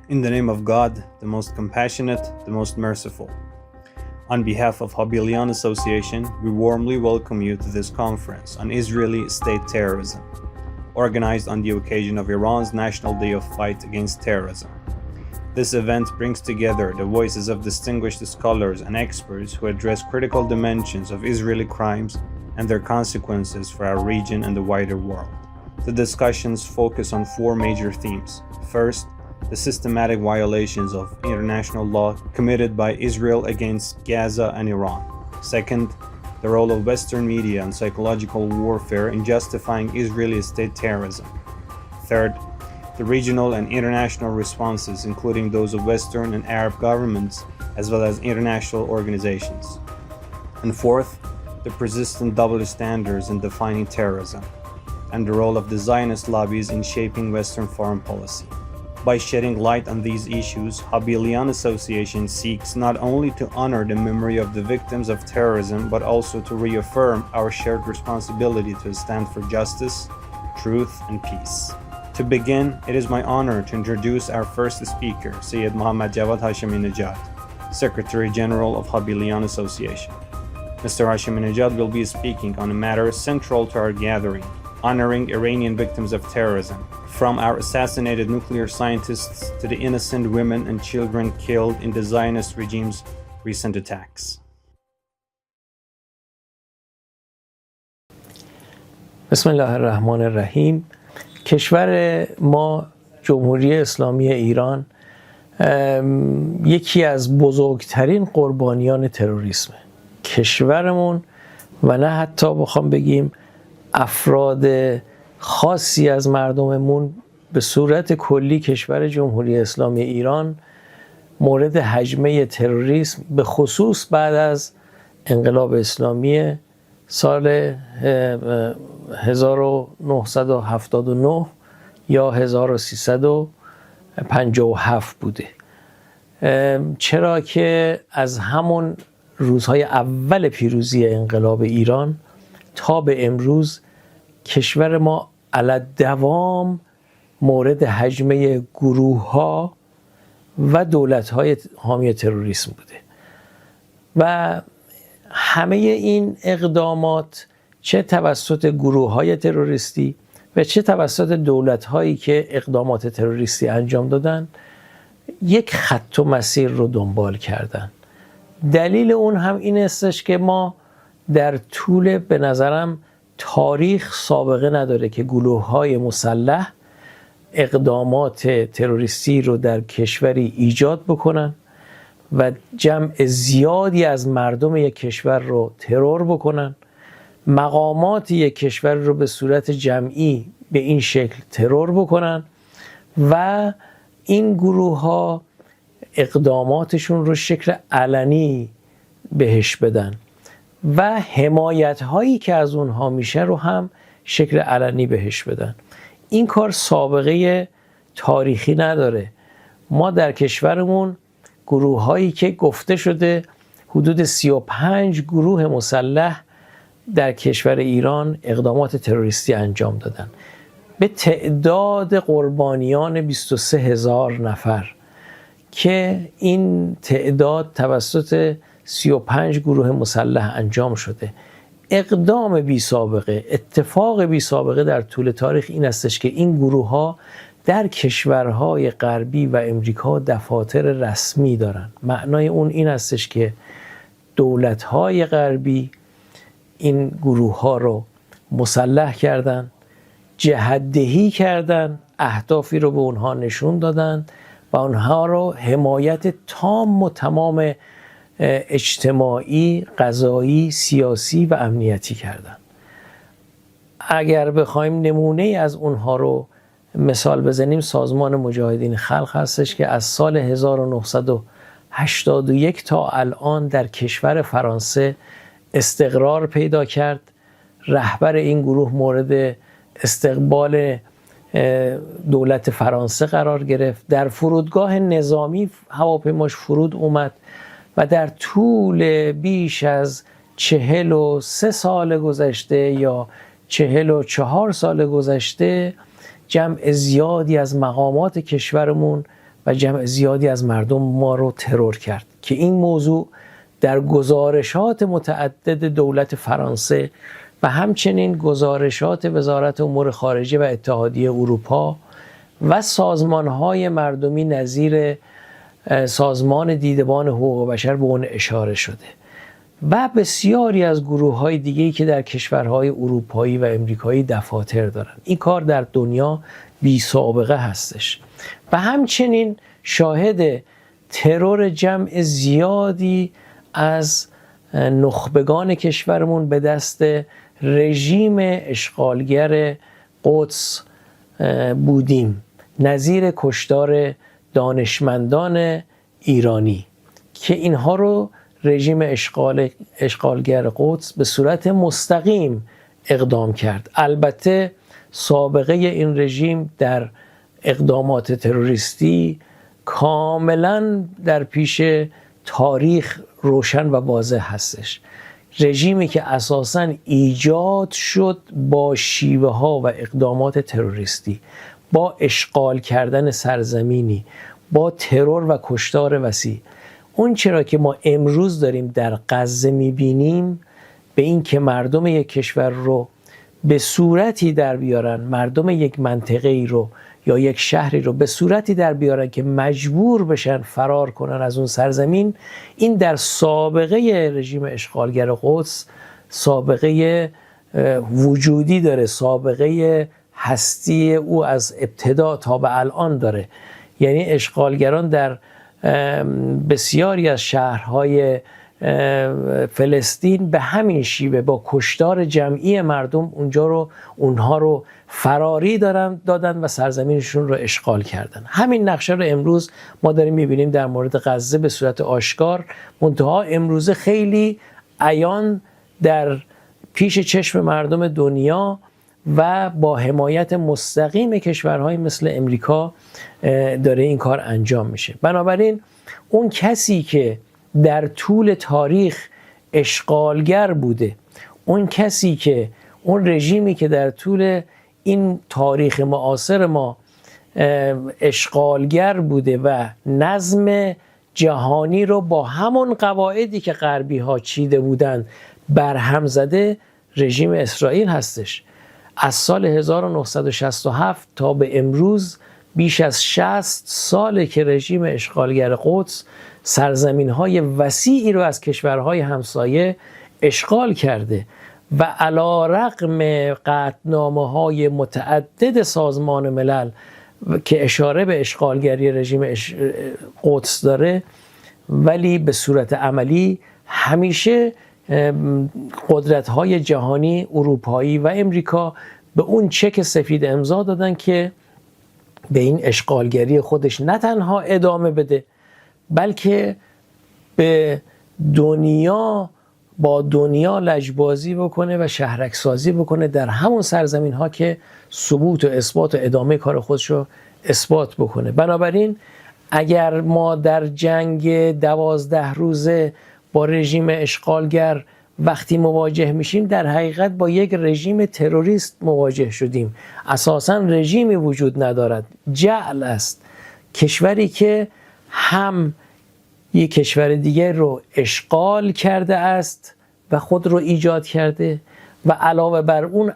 In the name of God, the most compassionate, the most merciful. On behalf of Hابیلیان Association, we warmly welcome you to this conference on Israeli state terrorism, organized on the occasion of Iran's National Day of Fight Against Terrorism. This event brings together the voices of distinguished scholars and experts who address critical dimensions of Israeli crimes and their consequences for our region and the wider world. The discussions focus on four major themes. First, the systematic violations of international law committed by Israel against Gaza and Iran. Second, the role of Western media and psychological warfare in justifying Israeli state terrorism. Third, the regional and international responses, including those of Western and Arab governments, as well as international organizations. And fourth, the persistent double standards in defining terrorism, and the role of the Zionist lobbies in shaping Western foreign policy. By shedding light on these issues, Hابیلیان Association seeks not only to honor the memory of the victims of terrorism, but also to reaffirm our shared responsibility to stand for justice, truth, and peace. To begin, it is my honor to introduce our first speaker, Syed Mohammad Javad Hashemi-Nejad, Secretary General of Hابیلیان Association. Mr. Hashemi-Nejad will be speaking on a matter central to our gathering, honoring Iranian victims of terrorism, from our assassinated nuclear scientists to the innocent women and children killed in the Zionist regime's recent attacks. بسم الله الرحمن الرحیم. کشور ما جمهوری اسلامی ایران یکی از بزرگترین قربانیان تروریسمه. کشورمون و نه حتی بخوام بگیم افراد خاصی از مردممون، به صورت کلی کشور جمهوری اسلامی ایران مورد هجمه تروریسم به خصوص بعد از انقلاب اسلامی سال 1979 یا 1357 بوده. چرا که از همون روزهای اول پیروزی انقلاب ایران تا به امروز کشور ما علی‌الدوام مورد هجمه گروه‌ها و دولت‌های حامی تروریسم بوده و همه این اقدامات چه توسط گروه‌های تروریستی و چه توسط دولت‌هایی که اقدامات تروریستی انجام دادن یک خط و مسیر رو دنبال کردن. دلیل اون هم این استش که ما در طول به نظرم تاریخ سابقه نداره که گروه‌های مسلح اقدامات تروریستی رو در کشوری ایجاد بکنن و جمع زیادی از مردم یک کشور رو ترور بکنن، مقامات یک کشور رو به صورت جمعی به این شکل ترور بکنن و این گروه‌ها اقداماتشون رو شکل علنی بهش بدن و حمایت هایی که از اونها میشه رو هم شکل علنی بهش بدن. این کار سابقه تاریخی نداره. ما در کشورمون گروه هایی که گفته شده حدود 35 گروه مسلح در کشور ایران اقدامات تروریستی انجام دادن به تعداد قربانیان 23,000 نفر که این تعداد توسط 35 گروه مسلح انجام شده. اقدام بی سابقه، اتفاق بی سابقه در طول تاریخ این استش که این گروه ها در کشورهای غربی و امریکا دفاتر رسمی دارن. معنای اون این استش که دولت‌های غربی این گروه ها رو مسلح کردن، جهت‌دهی کردن، اهدافی رو به اونها نشون دادن و اونها رو حمایت تام و تمام اجتماعی، قضایی، سیاسی و امنیتی کردن. اگر بخوایم نمونه از اونها رو مثال بزنیم، سازمان مجاهدین خلق هستش که از سال 1981 تا الان در کشور فرانسه استقرار پیدا کرد. رهبر این گروه مورد استقبال دولت فرانسه قرار گرفت. در فرودگاه نظامی هواپیماش فرود اومد و در طول بیش از 43 سال گذشته یا 44 سال گذشته جمع زیادی از مقامات کشورمون و جمع زیادی از مردم ما رو ترور کرد که این موضوع در گزارشات متعدد دولت فرانسه و همچنین گزارشات وزارت امور خارجه و اتحادیه اروپا و سازمان‌های مردمی نظیر سازمان دیدبان حقوق بشر به اون اشاره شده و بسیاری از گروه‌های دیگه‌ای که در کشورهای اروپایی و امریکایی دفاتر دارن. این کار در دنیا بی سابقه هستش و همچنین شاهد ترور جمع زیادی از نخبگان کشورمون به دست رژیم اشغالگر قدس بودیم، نظیر کشتار دانشمندان ایرانی که اینها رو رژیم اشغالگر قدس به صورت مستقیم اقدام کرد. البته سابقه این رژیم در اقدامات تروریستی کاملا در پیش تاریخ روشن و واضح هستش. رژیمی که اساساً ایجاد شد با شیوه ها و اقدامات تروریستی، با اشغال کردن سرزمینی، با ترور و کشتار وسیع. اون چرا که ما امروز داریم در غزه میبینیم به این که مردم یک کشور رو به صورتی در بیارن، مردم یک منطقه ای رو یا یک شهری رو به صورتی در بیارن که مجبور بشن فرار کنن از اون سرزمین، این در سابقه رژیم اشغالگر قدس سابقه وجودی داره، سابقه هستی او از ابتدا تا به الان داره. یعنی اشغالگران در بسیاری از شهرهای فلسطین به همین شیوه با کشتار جمعی مردم اونها رو فراری دادن و سرزمینشون رو اشغال کردن. همین نقشه رو امروز ما داریم میبینیم در مورد غزه به صورت آشکار، منتها امروز خیلی عیان در پیش چشم مردم دنیا و با حمایت مستقیم کشورهای مثل امریکا داره این کار انجام میشه. بنابراین اون کسی که در طول تاریخ اشغالگر بوده، اون رژیمی که در طول این تاریخ معاصر ما اشغالگر بوده و نظم جهانی رو با همون قواعدی که غربی ها چیده بودن برهم زده، رژیم اسرائیل هستش. از سال 1967 تا به امروز بیش از 60 ساله که رژیم اشغالگر قدس سرزمین‌های وسیعی رو از کشورهای همسایه اشغال کرده و علی رغم قطعنامه‌های متعدد سازمان ملل که اشاره به اشغالگری رژیم قدس داره، ولی به صورت عملی همیشه قدرت‌های جهانی اروپایی و امریکا به اون چک سفید امضا دادن که به این اشغالگری خودش نه تنها ادامه بده، بلکه به با دنیا لجبازی بکنه و شهرک سازی بکنه در همون سرزمین ها که ثبوت و اثبات و ادامه کار خودش رو اثبات بکنه. بنابراین اگر ما در جنگ 12 روزه با رژیم اشغالگر وقتی مواجه میشیم، در حقیقت با یک رژیم تروریست مواجه شدیم. اساساً رژیمی وجود ندارد، جعل است. کشوری که هم یک کشور دیگر رو اشغال کرده است و خود رو ایجاد کرده و علاوه بر اون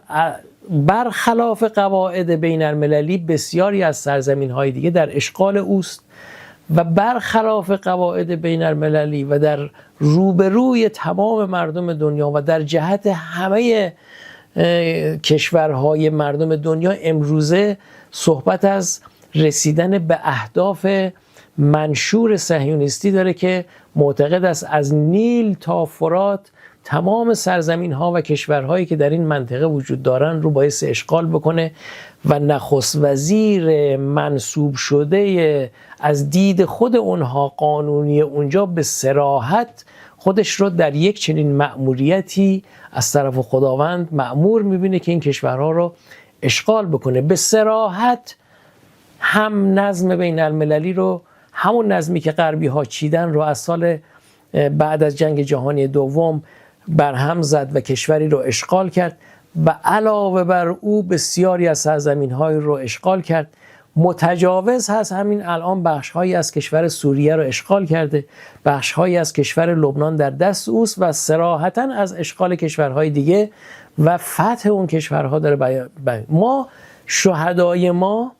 برخلاف قواعد بین المللی بسیاری از سرزمین‌های دیگه در اشغال اوست و برخلاف قواعد بین المللی و در روبروی تمام مردم دنیا و در جهت همه کشورهای مردم دنیا امروزه صحبت از رسیدن به اهداف منشور صهیونیستی داره که معتقد است از نیل تا فرات تمام سرزمین ها و کشورهایی که در این منطقه وجود دارن رو باعث اشغال بکنه و نخست وزیر منصوب شده از دید خود اونها قانونی اونجا به صراحت خودش رو در یک چنین مأموریتی از طرف خداوند مأمور میبینه که این کشورها رو اشغال بکنه. به صراحت هم نظم بین المللی رو، همون نظمی که غربی ها چیدن رو از سال بعد از جنگ جهانی دوم برهم زد و کشوری رو اشغال کرد و علاوه بر او بسیاری از سرزمین های رو اشغال کرد. متجاوز هست. همین الان بخش‌هایی از کشور سوریه رو اشغال کرده، بخش‌هایی از کشور لبنان در دست اوست و صراحتاً از اشغال کشورهای دیگه و فتح اون کشورها داره. ما شهدای ما،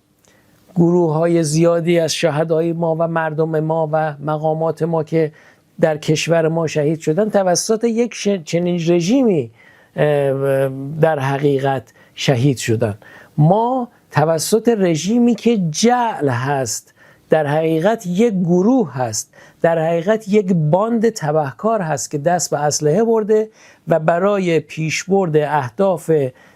گروه‌های زیادی از شهدای ما و مردم ما و مقامات ما که در کشور ما شهید شدن توسط یک چنین رژیمی در حقیقت شهید شدن. ما توسط رژیمی که جعل هست، در حقیقت یک گروه هست، در حقیقت یک باند تبهکار هست که دست به اسلحه برده و برای پیشبرد اهداف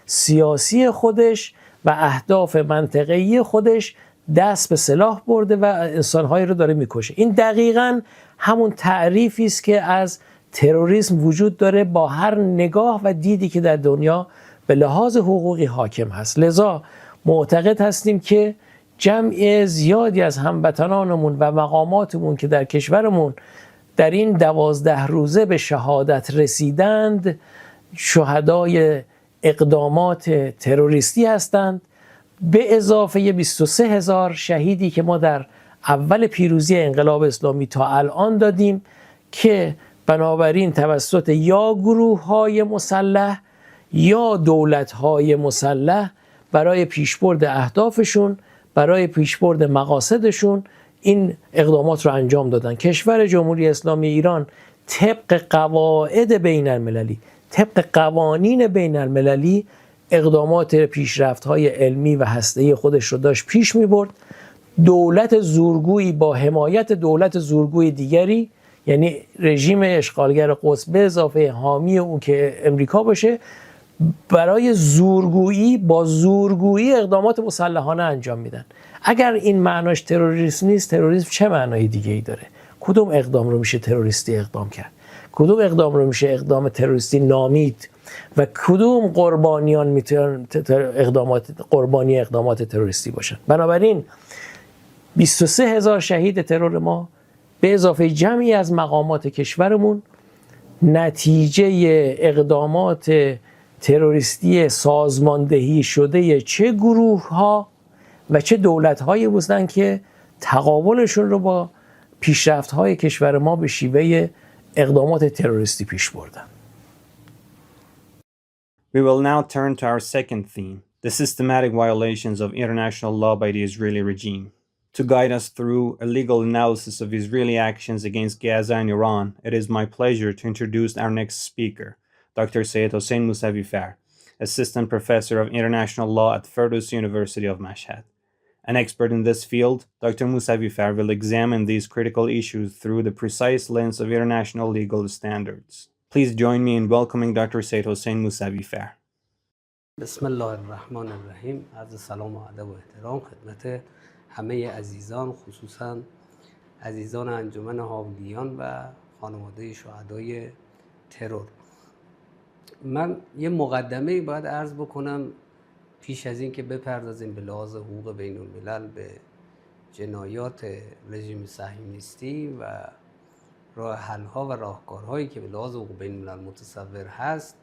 سیاسی خودش و اهداف منطقه‌ای خودش دست به سلاح برده و انسان‌هایی رو داره میکشه. این دقیقاً همون تعریفی است که از تروریسم وجود داره با هر نگاه و دیدی که در دنیا به لحاظ حقوقی حاکم هست. لذا معتقد هستیم که جمع زیادی از هموطنانمون و مقاماتمون که در کشورمون در این 12 روزه به شهادت رسیدند شهدای اقدامات تروریستی هستند، به اضافه 23,000 شهیدی که ما در اول پیروزی انقلاب اسلامی تا الان دادیم که بنابراین توسط یا گروه‌های مسلح یا دولت‌های مسلح برای پیشبرد اهدافشون، برای پیشبرد مقاصدشون این اقدامات رو انجام دادن. کشور جمهوری اسلامی ایران طبق قواعد بین المللی، طبق قوانین بین المللی اقدامات پیشرفت‌های علمی و هسته‌ای خودش رو داشت پیش می‌برد. دولت زورگویی با حمایت دولت زورگوی دیگری، یعنی رژیم اشغالگر قدس به اضافه حامی اون که امریکا باشه، برای زورگویی با زورگویی اقدامات مسلحانه انجام میدن. اگر این معناش تروریسم نیست، تروریسم چه معنای دیگه ای داره؟ کدوم اقدام رو میشه تروریستی اقدام کرد؟ کدوم اقدام رو میشه اقدام تروریستی نامید؟ و کدوم قربانیان میتونن قربانی اقدامات تروریستی باشن؟ بنابراین 23,000 شهید ترور ما به اضافه جمعی از مقامات کشورمون نتیجه اقدامات تروریستی سازماندهی شده چه گروه ها و چه دولت هایی بودن که تقابلشون رو با پیشرفت های کشور ما به شیوه اقدامات تروریستی پیش بردن. We will now turn to our second theme, the systematic violations of international law by the Israeli regime. To guide us through a legal analysis of Israeli actions against Gaza and Iran, it is my pleasure to introduce our next speaker, Dr. Syed Hossein Mousavi-Farr, Assistant Professor of International Law at Firdaus University of Mashhad. An expert in this field, Dr. Mousavi-Farr will examine these critical issues through the precise lens of international legal standards. Please join me in welcoming Dr. Syed Hossein Mousavi-Farr. بسم الله الرحمن الرحیم. عرض سلام و ادب و احترام خدمت همه عزیزان، خصوصا عزیزان انجمن هابیلیان و خانواده شهدای ترور. من یه مقدمه باید عرض بکنم پیش از این که بپردازیم به لحاظ حقوق بین الملل به جنایات رژیم صهیونیستی و راه حل‌ها و راهکارهایی که به لحاظ حقوق بین الملل متصور هست.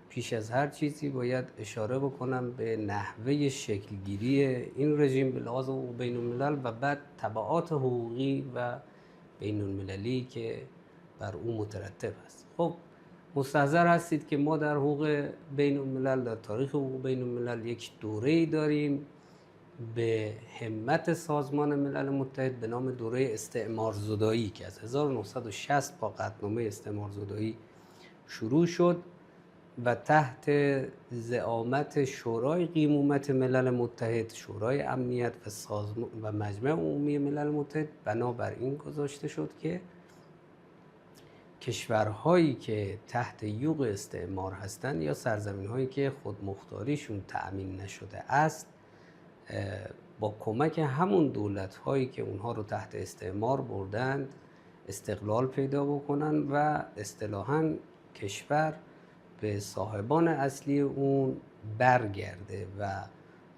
پیش از هر چیزی باید اشاره بکنم به نحوه شکلگیری این رژیم به لحاظ حقوق بین الملل و بعد تبعات حقوقی و بین المللی که بر او مترتب است. خب مستحضر هستید که ما در حقوق بین الملل، در تاریخ حقوق بین الملل یک دوره‌ای داریم به همت سازمان ملل متحد به نام دوره استعمارزدایی که از 1960 با قطعنامه استعمارزدایی شروع شد و تحت زعامت شورای قیمومت ملل متحد، شورای امنیت و مجمع عمومی ملل متحد بنابراین گذاشته شد که کشورهایی که تحت یوغ استعمار هستند یا سرزمین‌هایی که خودمختاریشون تأمین نشده است با کمک همون دولت‌هایی که اونها رو تحت استعمار بردند استقلال پیدا بکنن و اصطلاحاً کشور به صاحبان اصلی اون برگرده و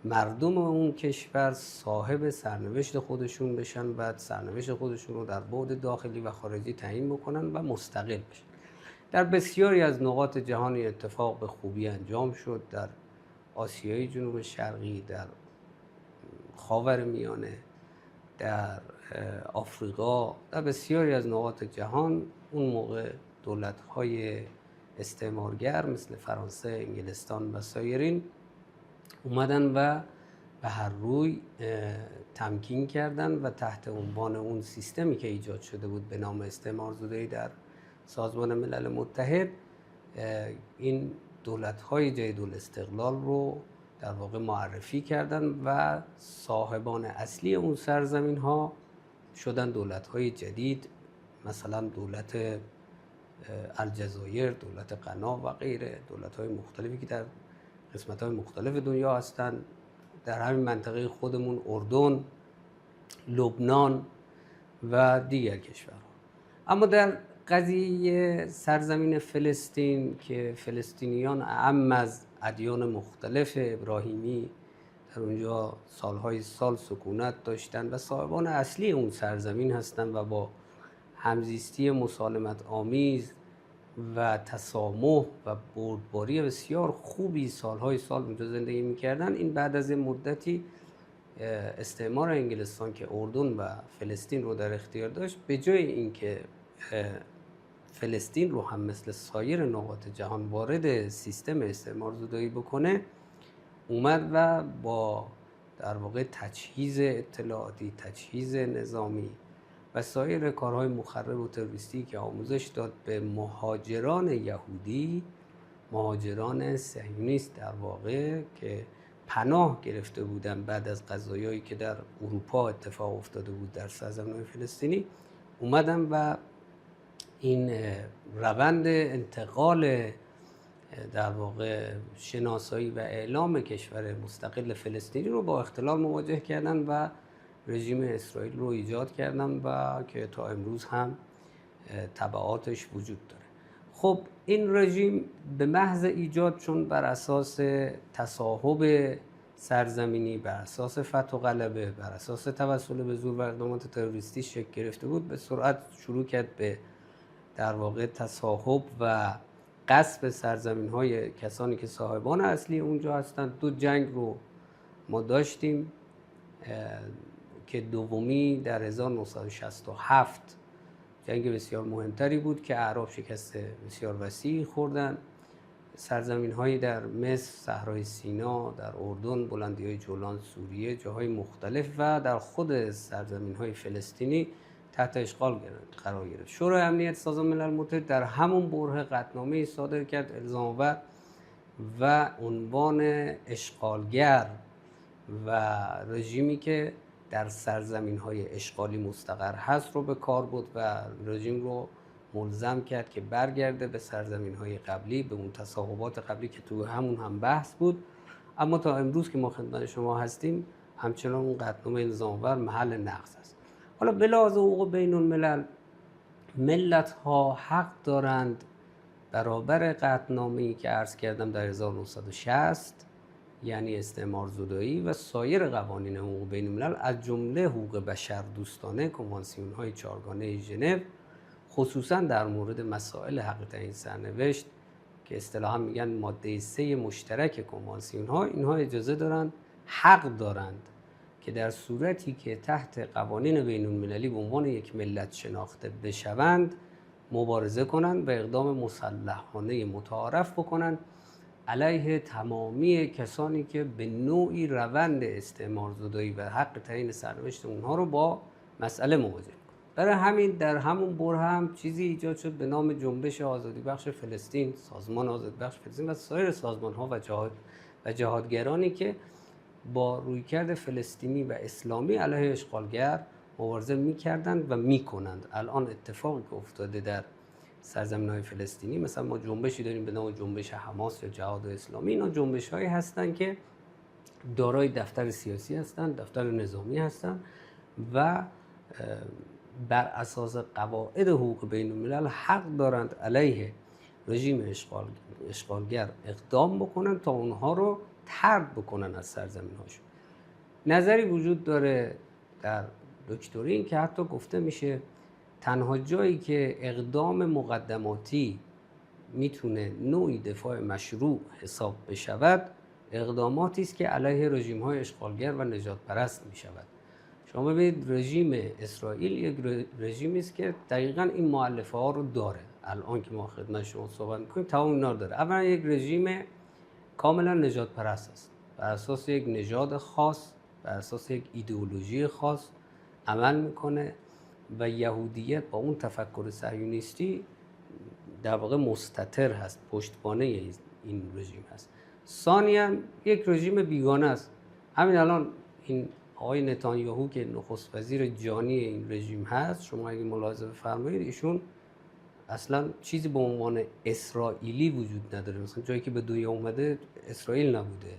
مردم اون کشور صاحب سرنوشت خودشون بشن و سرنوشت خودشون رو در بعد داخلی و خارجی تعیین بکنن و مستقل بشن. در بسیاری از نقاط جهان اتفاق به خوبی انجام شد، در آسیای جنوب شرقی، در خاورمیانه، در آفریقا، در بسیاری از نقاط جهان اون موقع دولت‌های استعمارگر مثل فرانسه، انگلستان و سایرین اومدن و به هر روی تمکین کردن و تحت عنوان اون سیستمی که ایجاد شده بود به نام استعمارزدایی در سازمان ملل متحد، این دولت‌های جدیدالاستقلال رو در واقع معرفی کردن و صاحبان اصلی اون سرزمین‌ها شدن دولت‌های جدید، مثلا دولت الجزایر، دولت غنا و غیره، دولت‌های مختلفی که در قسمت‌های مختلف دنیا هستند، در همین منطقه خودمون اردن، لبنان و دیگر کشورها. اما در قضیه سرزمین فلسطین که فلسطینیان اعم از ادیان مختلف ابراهیمی در اونجا سالهای سال سکونت داشتن و صاحبان اصلی اون سرزمین هستند و با همزیستی مسالمت آمیز و تسامح و بردباری بسیار خوبی سالهای سال اونجا زندگی میکردن. این بعد از مدتی استعمار انگلستان که اردن و فلسطین رو در اختیار داشت، به جای اینکه فلسطین رو هم مثل سایر نقاط جهان وارد سیستم استعمارزدایی بکنه، اومد و با در واقع تجهیز اطلاعاتی، تجهیز نظامی و سایر کارهای مخرب و تروریستی که آموزش داد به مهاجران یهودی، مهاجران صهیونیست در واقع که پناه گرفته بودن بعد از قضایایی که در اروپا اتفاق افتاده بود در سرزمین فلسطینی، اومدن و این روند انتقال در واقع شناسایی و اعلام کشور مستقل فلسطینی رو با اختلال مواجه کردن و رژیم اسرائیل رو ایجاد کردن و که تا امروز هم تبعاتش وجود داره. خب این رژیم به محض ایجاد، چون بر اساس تصاحب سرزمینی، بر اساس فتح و غلبه، بر اساس توسل به زور و اقدامات تروریستی شکل گرفته بود، به سرعت شروع کرد به در واقع تصاحب و غصب سرزمین‌های کسانی که صاحبان اصلی اونجا هستند. 2 جنگ رو ما داشتیم که دومی در 1967 جنگ بسیار مهمتری بود که اعراب شکست بسیار وسیعی خوردن. سرزمین‌هایی در مصر، صحرای سینا، در اردن، بلندی‌های جولان، سوریه، جاهای مختلف و در خود سرزمین‌های فلسطینی تحت اشغال قرار گرفت. شورای امنیت سازمان ملل متحد در همون بره قطعنامه‌ای صادر کرد الزام‌آور و عنوان اشغالگر و رژیمی که در سرزمین‌های اشغالی مستقر هست رو به کار برد و رژیم رو ملزم کرد که برگرده به سرزمین‌های قبلی، به اون تصاحبات قبلی که تو همون هم بحث بود. اما تا امروز که ما خدمت شما هستیم همچنان اون قطعنامه الزام‌آور محل نقض است. حالا به لحاظ حقوق بین الملل، ملت‌ها حق دارند برابر قطعنامه‌ای که عرض کردم در 1960 یعنی استعمارزدایی و سایر قوانین حقوق بین الملل از جمله حقوق بشر دوستانه، کنفرانس‌های چهارگانه ژنو، خصوصا در مورد مسائل حق تعیین سرنوشت که اصطلاحاً میگن ماده 3 مشترک کنوانسیون‌ها، اینها اجازه دارند، حق دارند که در صورتی که تحت قوانین بین المللی به عنوان یک ملت شناخته بشوند مبارزه کنند و اقدام مسلحانه متعارف بکنند علیه تمامی کسانی که به نوعی روند استعمارزدایی و حق تعیین سرنوشت اونها رو با مسئله مواجه کنند. برای همین در همون بره هم چیزی ایجاد شد به نام جنبش آزادی بخش فلسطین، سازمان آزادی بخش فلسطین و سایر سازمان‌ها و جهادگرانی که با رویکرد فلسطینی و اسلامی علیه اشغالگر مبارزه می‌کردند و می‌کنند. الان اتفاقی که افتاده در سرزمین‌های فلسطینی، مثلا ما جنبشی داریم به نام جنبش حماس یا جهاد اسلامی، اینا جنبش‌هایی هستند که دارای دفتر سیاسی هستند، دفتر نظامی هستند و بر اساس قواعد حقوق بین الملل حق دارند علیه رژیم اشغالگر اقدام بکنن تا اونها رو طرد بکنن از سرزمین‌هاشون. نظری وجود داره در دکترین که حتی گفته میشه تنها جایی که اقدام مقدماتی میتونه نوعی دفاع مشروع حساب بشود اقداماتی است که علیه رژیم‌های اشغالگر و نجات پرست می‌شود. شما ببینید رژیم اسرائیل یک رژیمی است که دقیقاً این مؤلفه‌ها رو داره. الان که ما خدمت شما صحبت می‌کنیم تمام اینا رو داره. اولا یک رژیم کاملا نجات پرست است. بر اساس یک نژاد خاص، بر اساس یک ایدئولوژی خاص عمل میکنه و یهودیت با اون تفکر صهیونیستی در واقع مستتر هست، پشتوانه این رژیم هست. ثانیاً یک رژیم بیگانه است. همین الان این آقای نتانیاهو که نخست وزیر جانی این رژیم هست، شما اگه ملاحظه بفرمایید ایشون اصلا چیزی به عنوان اسرائیلی وجود نداره. مثلا جایی که به دنیا اومده اسرائیل نبوده،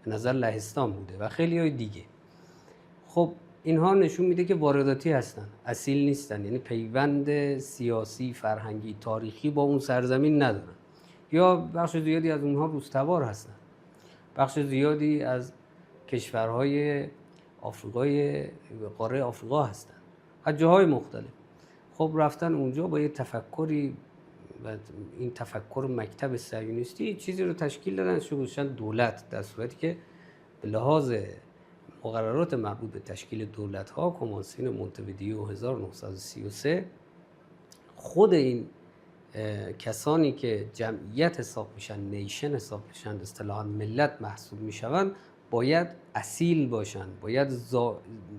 به نظر لهستان بوده و خیلی های دیگه. خب اینها نشون میده که وارداتی هستن، اصیل نیستن، یعنی پیوند سیاسی، فرهنگی، تاریخی با اون سرزمین ندارن. یا بخش زیادی از اونها روزتبار هستن، بخش زیادی از کشورهای آفریقای قاره آفریقا هستن، از جاهای مختلف. خب رفتن اونجا با یه تفکری و این تفکر مکتب صهیونیستی چیزی رو تشکیل دادن، گذاشتن دولت، در صورتی که به لحاظ مقررات مربوط به تشکیل دولت‌ها، کنفرانس مونته‌ویدئو 1933، خود این کسانی که جمعیت حساب میشن، نیشن حساب میشن، اصطلاحاً ملت محسوب میشوند، باید اصیل باشن، باید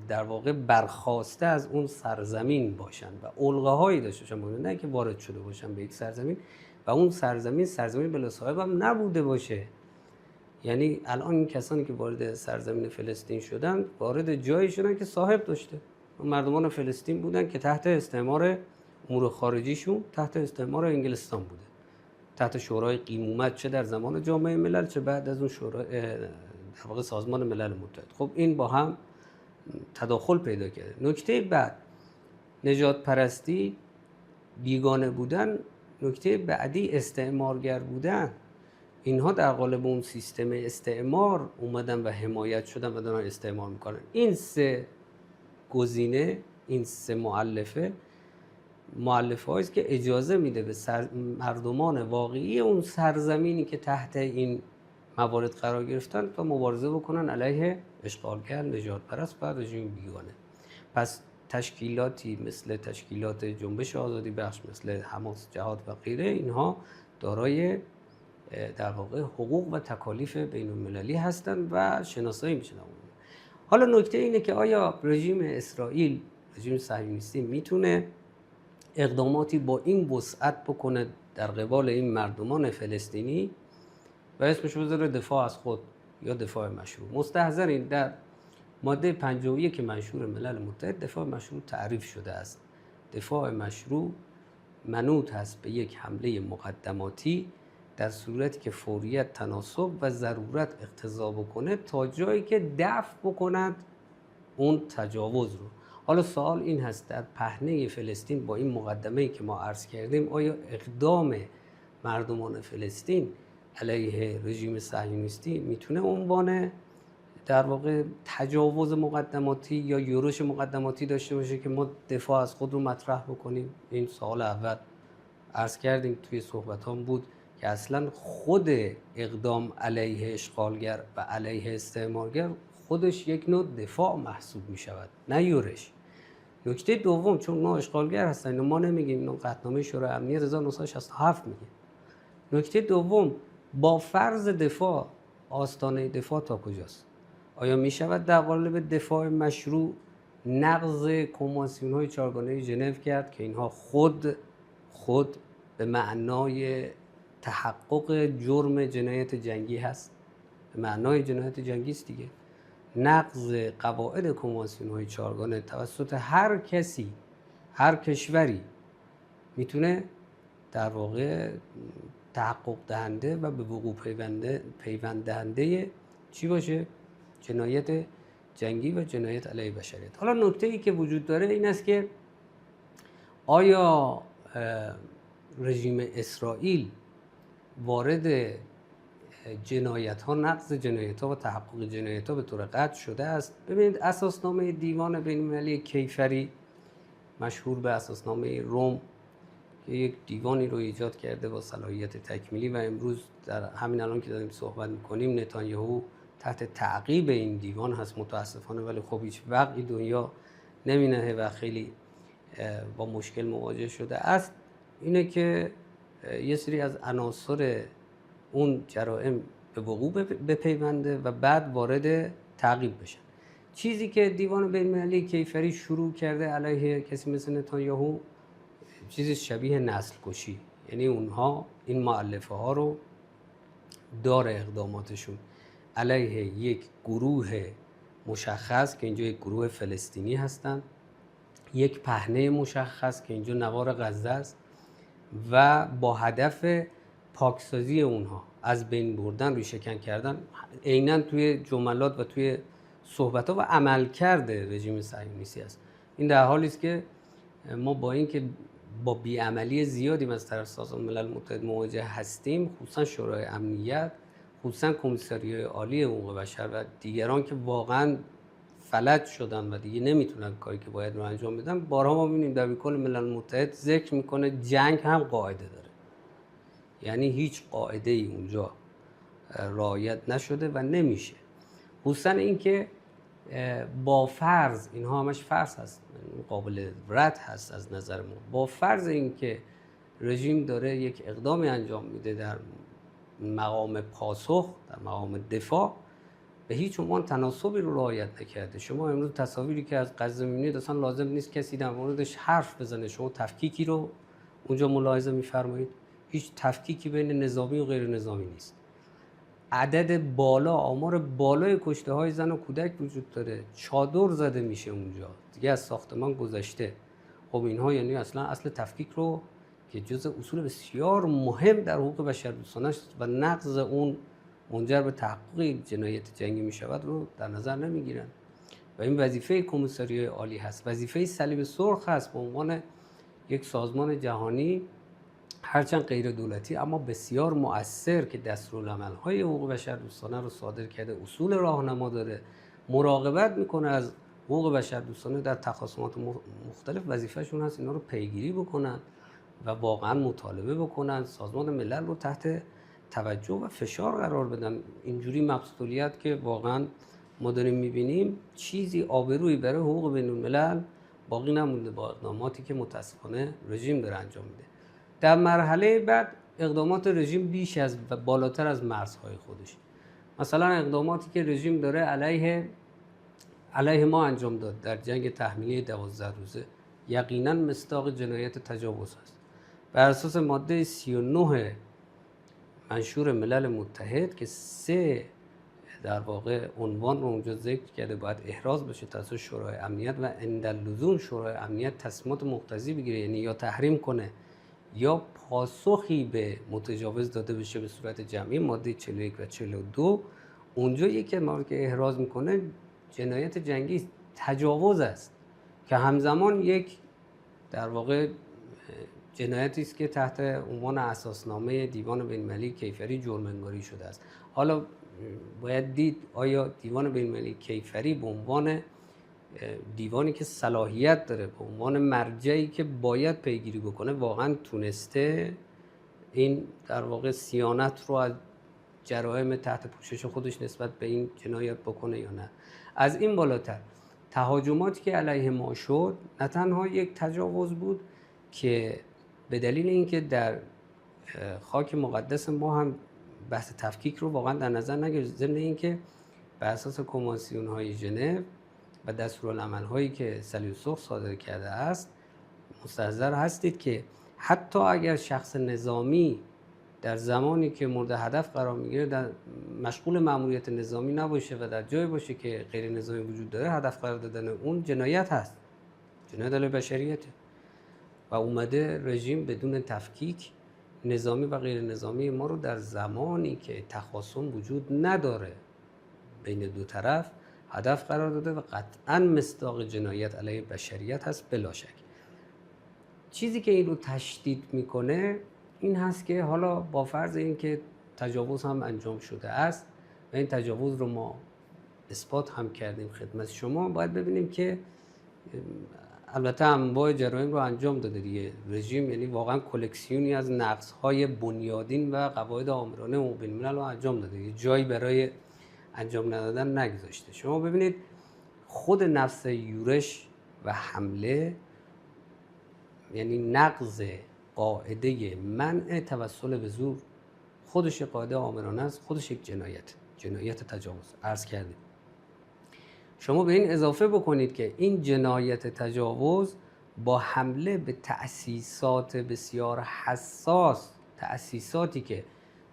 در واقع برخواسته از اون سرزمین باشن و الغه‌هایی داشته باشن، نه که وارد شده باشن به یک سرزمین و اون سرزمین بلا صاحب هم نبوده باشه. یعنی الان این کسانی که وارد سرزمین فلسطین شدن، وارد جایی شدن که صاحب داشته. مردمان فلسطین بودن که تحت استعمار امور خارجیشون تحت استعمار انگلستان بوده، تحت شورای قیمومت، چه در زمان جامعه ملل چه بعد از اون شورای در واقع سازمان ملل متحد. خب این با هم تداخل پیدا کرده. نکته بعد، نجات پرستی، بیگانه بودن. نکته بعدی، استعمارگر بودن. اینها در قالب اون سیستم استعمار اومدن و حمایت شدن و دارن استعمار میکنن. این سه گزینه، این سه مؤلفه هاییست که اجازه میده به مردمان واقعی اون سرزمینی که تحت این موارد قرار گرفتن تا مبارزه بکنن علیه اشغالگر، نجات پرست و رژیم بیگانه. پس تشکیلاتی مثل تشکیلات جنبش آزادی بخش، مثل حماس، جهاد و غیره، اینها دارای در واقع حقوق و تکالیف بین المللی هستند و شناسایی میشن. حالا نکته اینه که آیا رژیم اسرائیل، رژیم صهیونیستی، میتونه اقداماتی با این وسعت بکنه در قبال این مردمان فلسطینی و اسمش بذاره دفاع از خود یا دفاع مشروع؟ مستحضرین در ماده 51 منشور ملل متحد دفاع مشروع تعریف شده است. دفاع مشروع منوط هست به یک حمله مقدماتی در صورتی که فوریت، تناسب و ضرورت اقتضا بکنه تا جایی که دفع بکند اون تجاوز رو. حالا سوال این هست، در پهنه فلسطین با این مقدمه‌ای که ما عرض کردیم، آیا اقدام مردمان فلسطین علیه رژیم صهیونیستی میتونه عنوان در واقع تجاوز مقدماتی یا یورش مقدماتی داشته باشه که ما دفاع از خود رو مطرح بکنیم؟ این سوال اول. عرض کردیم توی صحبتام بود که اصلا خود اقدام علیه اشغالگر و علیه استعمارگر خودش یک نوع دفاع محسوب می شود، نه یورش. نکته دوم، چون ما اشغالگر هستن، ما نمیگیم، اینو قطعنامه شورای امنیت 1967 میگه. نکته دوم، با فرض دفاع، آستانه دفاع تا کجاست؟ آیا می شود در قالب دفاع مشروع نقض کنوانسیون‌های چهارگانه ژنو کرد که اینها خود به معنای تحقق جرم جنایت جنگی هست؟ به معنای جنایت جنگی است دیگه. نقض قواعد کنوانسیون‌های چهارگانه توسط هر کسی، هر کشوری میتونه در واقع تحقق دهنده و به وقوع پیوند دهنده چی باشه؟ جنایت جنگی و جنایت علیه بشریت. حالا نکته‌ای که وجود داره این است که آیا رژیم اسرائیل وارد جنایت‌ها، نقض جنایت‌ها و تحقق جنایت‌ها به طور قطع شده است؟ ببینید، اساسنامه دیوان بین‌المللی کیفری، مشهور به اساسنامه روم، که یک دیوانی رو ایجاد کرده با صلاحیت تکمیلی و امروز در همین الان که داریم صحبت میکنیم نتانیاهو تحت تعقیب این دیوان هست متاسفانه، ولی خب هیچ وقتی دنیا نمینه و خیلی با مشکل مواجه شده است. اینه که یه سری از عناصر اون جرائم به وقوع بپیونده و بعد وارد تعقیب بشن. چیزی که دیوان بین‌المللی کیفری شروع کرده علیه کسی مثل نتانیاهو چیزی شبیه نسل کشی، یعنی اونها این مؤلفه ها رو داره اقداماتشون علیه یک گروه مشخص که اینجا یک گروه فلسطینی هستن، یک پهنه مشخص که اینجا نوار غزه است و با هدف پاکسازی اونها، از بین بردن، ریشه‌کن کردن، عیناً توی جملات و توی صحبت‌ها و عملکرد رژیم صهیونیستی است. این در حالی است که ما با اینکه با بیعملی زیادی از طرف سازمان ملل متحد مواجه هستیم، خصوصا شورای امنیت، خصوصا کمیساریای عالی حقوق بشر و دیگران که واقعاً فلج شدن و دیگه نمیتونن کاری که باید رو انجام بدن، بارها ما می‌بینیم در کل ملل متحد ذکر میکنه جنگ هم قاعده داره، یعنی هیچ قاعده‌ای اونجا رعایت نشده و نمیشه. خصوصا اینکه با فرض، اینها همش فرض هست، قابل رد هست از نظر ما، با فرض اینکه رژیم داره یک اقدامی انجام میده در مقام پاسخ، در مقام دفاع، به هیچ عنوان تناسبی رو رعایت نکرده. شما امروز تصاویری که از غزه می‌بینید اصلا لازم نیست کسی در موردش حرف بزنه، شما تفکیکی رو اونجا ملاحظه می‌فرمایید، هیچ تفکیکی بین نظامی و غیر نظامی نیست. عدد بالا، آمار بالای کشته‌های زن و کودک وجود داره، چادر زده میشه اونجا، دیگه از ساختمان گذشته. خب اینها یعنی اصلا اصل تفکیک رو که جزء اصول بسیار مهم در حقوق بشردوستانه است و نقض اون منجر به تحقق جنایت جنگی می شود رو در نظر نمی گیرن. و این وظیفه کمیساریای عالی هست، وظیفه صلیب سرخ هست به عنوان یک سازمان جهانی هرچند غیر دولتی اما بسیار مؤثر که دستورالعمل‌های حقوق بشردوستانه رو صادر کرده، اصول راهنما داره، مراقبت میکنه از حقوق بشردوستانه در تخاصمات مختلف. وظیفه‌شون هست اینا رو پیگیری بکنن و واقعا مطالبه بکنن، سازمان ملل رو تحت توجه و فشار قرار بدن. اینجوری مبسوطیت که واقعا ما داریم میبینیم چیزی آبرویی برای حقوق بین الملل باقی نمونده با اقداماتی که متاسفانه رژیم داره انجام میده. در مرحله بعد اقدامات رژیم بیش از و بالاتر از مرزهای خودش، مثلا اقداماتی که رژیم داره علیه ما انجام داد در جنگ تحمیلی 12 روزه یقینا مصداق جنایت تجاوز است. بر اساس ماده 39 منشور ملل متحد که 3 در واقع عنوان رو اونجا ذکر کرده باید احراز بشه توسط شورای امنیت و عنداللزوم شورای امنیت تصمیمات مقتضی بگیره، یعنی یا تحریم کنه یا پاسخی به متجاوز داده بشه به صورت جمعی. ماده 41 و 42 اونجا یکی مورد که احراز میکنه جنایت جنگی تجاوز است که همزمان یک در واقع جنایتی است که تحت عنوان اساسنامه دیوان بین‌المللی کیفری جرم‌انگاری شده است. حالا باید دید آیا دیوان بین‌المللی کیفری به عنوان دیوانی که صلاحیت داره، به عنوان مرجعی که باید پیگیری بکنه، واقعا تونسته این در واقع صیانت رو از جرائم تحت پوشش خودش نسبت به این جنایت بکنه یا نه؟ از این بالاتر تهاجماتی که علیه ما شد نه تنها یک تجاوز بود که به دلیل اینکه در خاک مقدس ما هم بحث تفکیک رو واقعا در نظر نگرفت، ضمن اینکه بر اساس کنوانسیون‌های ژنو و دستورالعمل‌هایی که صلیب سرخ صادر کرده است مستحضر هستید که حتی اگر شخص نظامی در زمانی که مورد هدف قرار میگیره در مشغول مأموریت نظامی نباشه و در جای باشه که غیر نظامی وجود داره، هدف قرار دادن اون جنایت هست، جنایت علیه بشریته. و اومده رژیم بدون تفکیک نظامی و غیر نظامی ما رو در زمانی که تخاصم وجود نداره بین دو طرف هدف قرار داده و قطعاً مصداق جنایت علیه بشریت هست بلا شک. چیزی که این رو تشدید میکنه این هست که حالا با فرض اینکه تجاوز هم انجام شده است و این تجاوز رو ما اثبات هم کردیم خدمت شما، باید ببینیم که البته انواع جرایم رو انجام داده دیگه رژیم، یعنی واقعا کلکسیونی از نقض‌های بنیادین و قواعد آمرانه حقوق بین‌الملل رو انجام داده، یه جایی برای انجام ندادن نگذاشته. شما ببینید خود نفس یورش و حمله، یعنی نقض قاعده منع توسل به زور، خودش قاعده آمرانه است، خودش یک جنایت تجاوز. عرض کردیم شما به این اضافه بکنید که این جنایت تجاوز با حمله به تأسیسات بسیار حساس، تأسیساتی که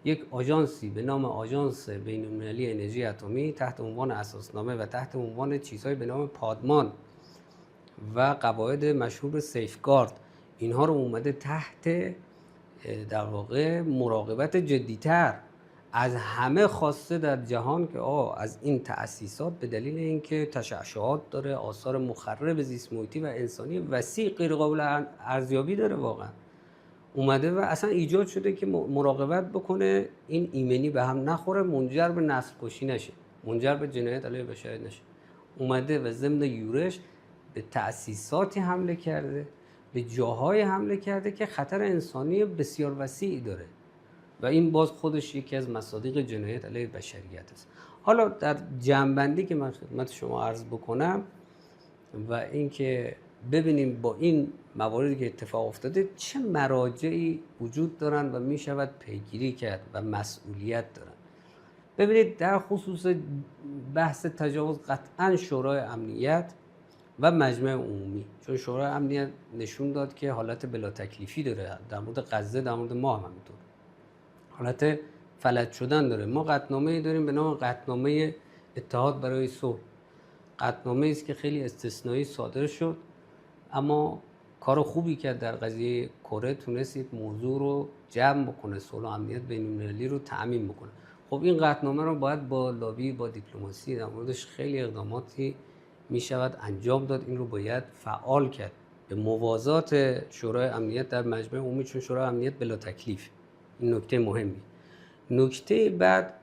یک آژانسی به نام آژانس بین‌المللی انرژی اتمی تحت عنوان اساسنامه و تحت عنوان چیزهای به نام پادمان و قواعد مشهور سیفگارد، اینها رو اومده تحت در واقع مراقبت جدی‌تر از همه خواسته در جهان که از این تأسیسات به دلیل اینکه تشعشعات داره، آثار مخرب زیست محیطی و انسانی وسیع غیر قابل ارزیابی داره، واقعا اومده و اصلا ایجاد شده که مراقبت بکنه این ایمنی به هم نخوره، منجر به نسل کشی نشه، منجر به جنایت علیه بشریت نشه. اومده و ضمن یورش به تأسیساتی حمله کرده، به جاهای حمله کرده که خطر انسانی بسیار وسیعی داره و این باز خودش یکی از مصادیق جنایت علیه بشریت است. حالا در جمع‌بندی که من خدمت شما عرض بکنم و اینکه ببینیم با این مواردی که اتفاق افتاده چه مراجعی وجود دارن و می شود پیگیری کرد و مسئولیت دارن. ببینید در خصوص بحث تجاوز قطعا شورای امنیت و مجمع عمومی، چون شورای امنیت نشون داد که حالت بلا تکلیفی داره در مورد غزه، در مورد ما هم همینطور حالت فلج شدن داره. ما قطعنامه‌ای داریم به نام قطعنامه اتحاد برای صلح. قطعنامه‌ای است که خیلی استثنایی صادر شد، اما کار خوبی کرد در قضیه کره، تونست یک موضوع رو جمع بکنه، صلح و امنیت بین‌المللی رو تأمین بکنه. خب این قطعنامه رو باید با لابی، با دیپلماسی در موردش خیلی اقداماتی می شود انجام داد، این رو باید فعال کرد به موازات شورای امنیت در مجمع عمومی، چون شورای امنیت بلا تکلیف. این نکته مهمی. نکته بعد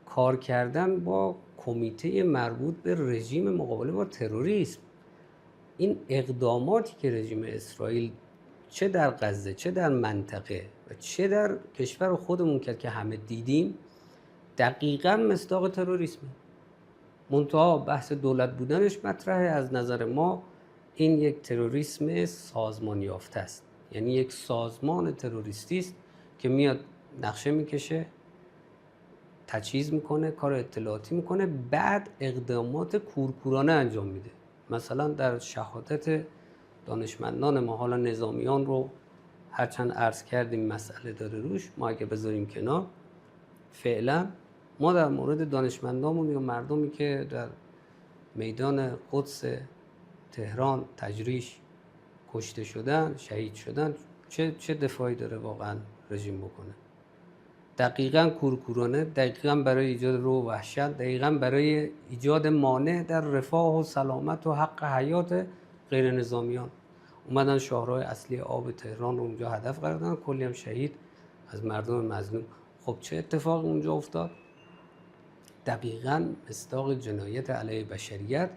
کار کردن با کمیته مربوط به رژیم مقابله با تروریسم. این اقداماتی که رژیم اسرائیل چه در غزه، چه در منطقه و چه در کشور خودمون کرد که همه دیدیم، دقیقاً مصداق تروریسمه. منتها بحث دولت بودنش مطرحه. از نظر ما این یک تروریسم سازمان یافته است، یعنی یک سازمان تروریستی است که میاد نقشه میکشه، تجهیز میکنه، کار اطلاعاتی میکنه، بعد اقدامات کورکورانه انجام میده. مثلا در شهادت دانشمندان ما، حالا نظامیان رو هرچند عرض کردیم مسئله داره روش، ما اگه بذاریم کنار، فعلا ما در مورد دانشمندامون یا مردمی که در میدان قدس تهران تجریش کشته شدن، شهید شدن، چه دفاعی داره واقعا رژیم بکنه؟ دقیقاً کورکورانه، دقیقاً برای ایجاد رو وحشت، دقیقاً برای ایجاد مانع در رفاه و سلامت و حق حیات غیر نظامیان اومدن شاهراه اصلی آب تهران رو اونجا هدف قرار دادن، کلی هم شهید از مردم مظلوم. خب چه اتفاقی اونجا افتاد؟ دقیقاً مصداق جنایت علیه بشریت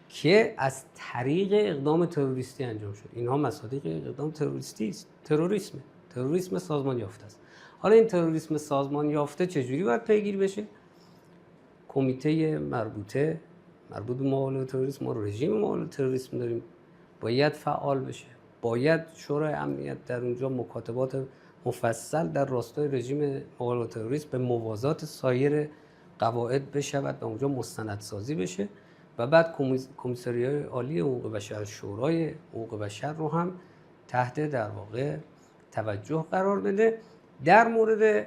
که از طریق اقدام تروریستی انجام شد. اینها مصادیق اقدام تروریستی است. تروریسم سازمان یافته است. حالا این تروریسم سازمان یافته چجوری باید پیگیری بشه؟ کمیته مربوط به مقابله با تروریسم، ما رژیم مقابله با تروریسم داریم، باید فعال بشه. باید شورای امنیت در اونجا مکاتبات مفصل در راستای رژیم مقابله با تروریسم به موازات سایر قواعد بشود و اونجا مستندسازی بشه و بعد کمیسریای عالی حقوق بشر، شورای حقوق بشر رو هم تحت در واقع توجه قرار بده. در مورد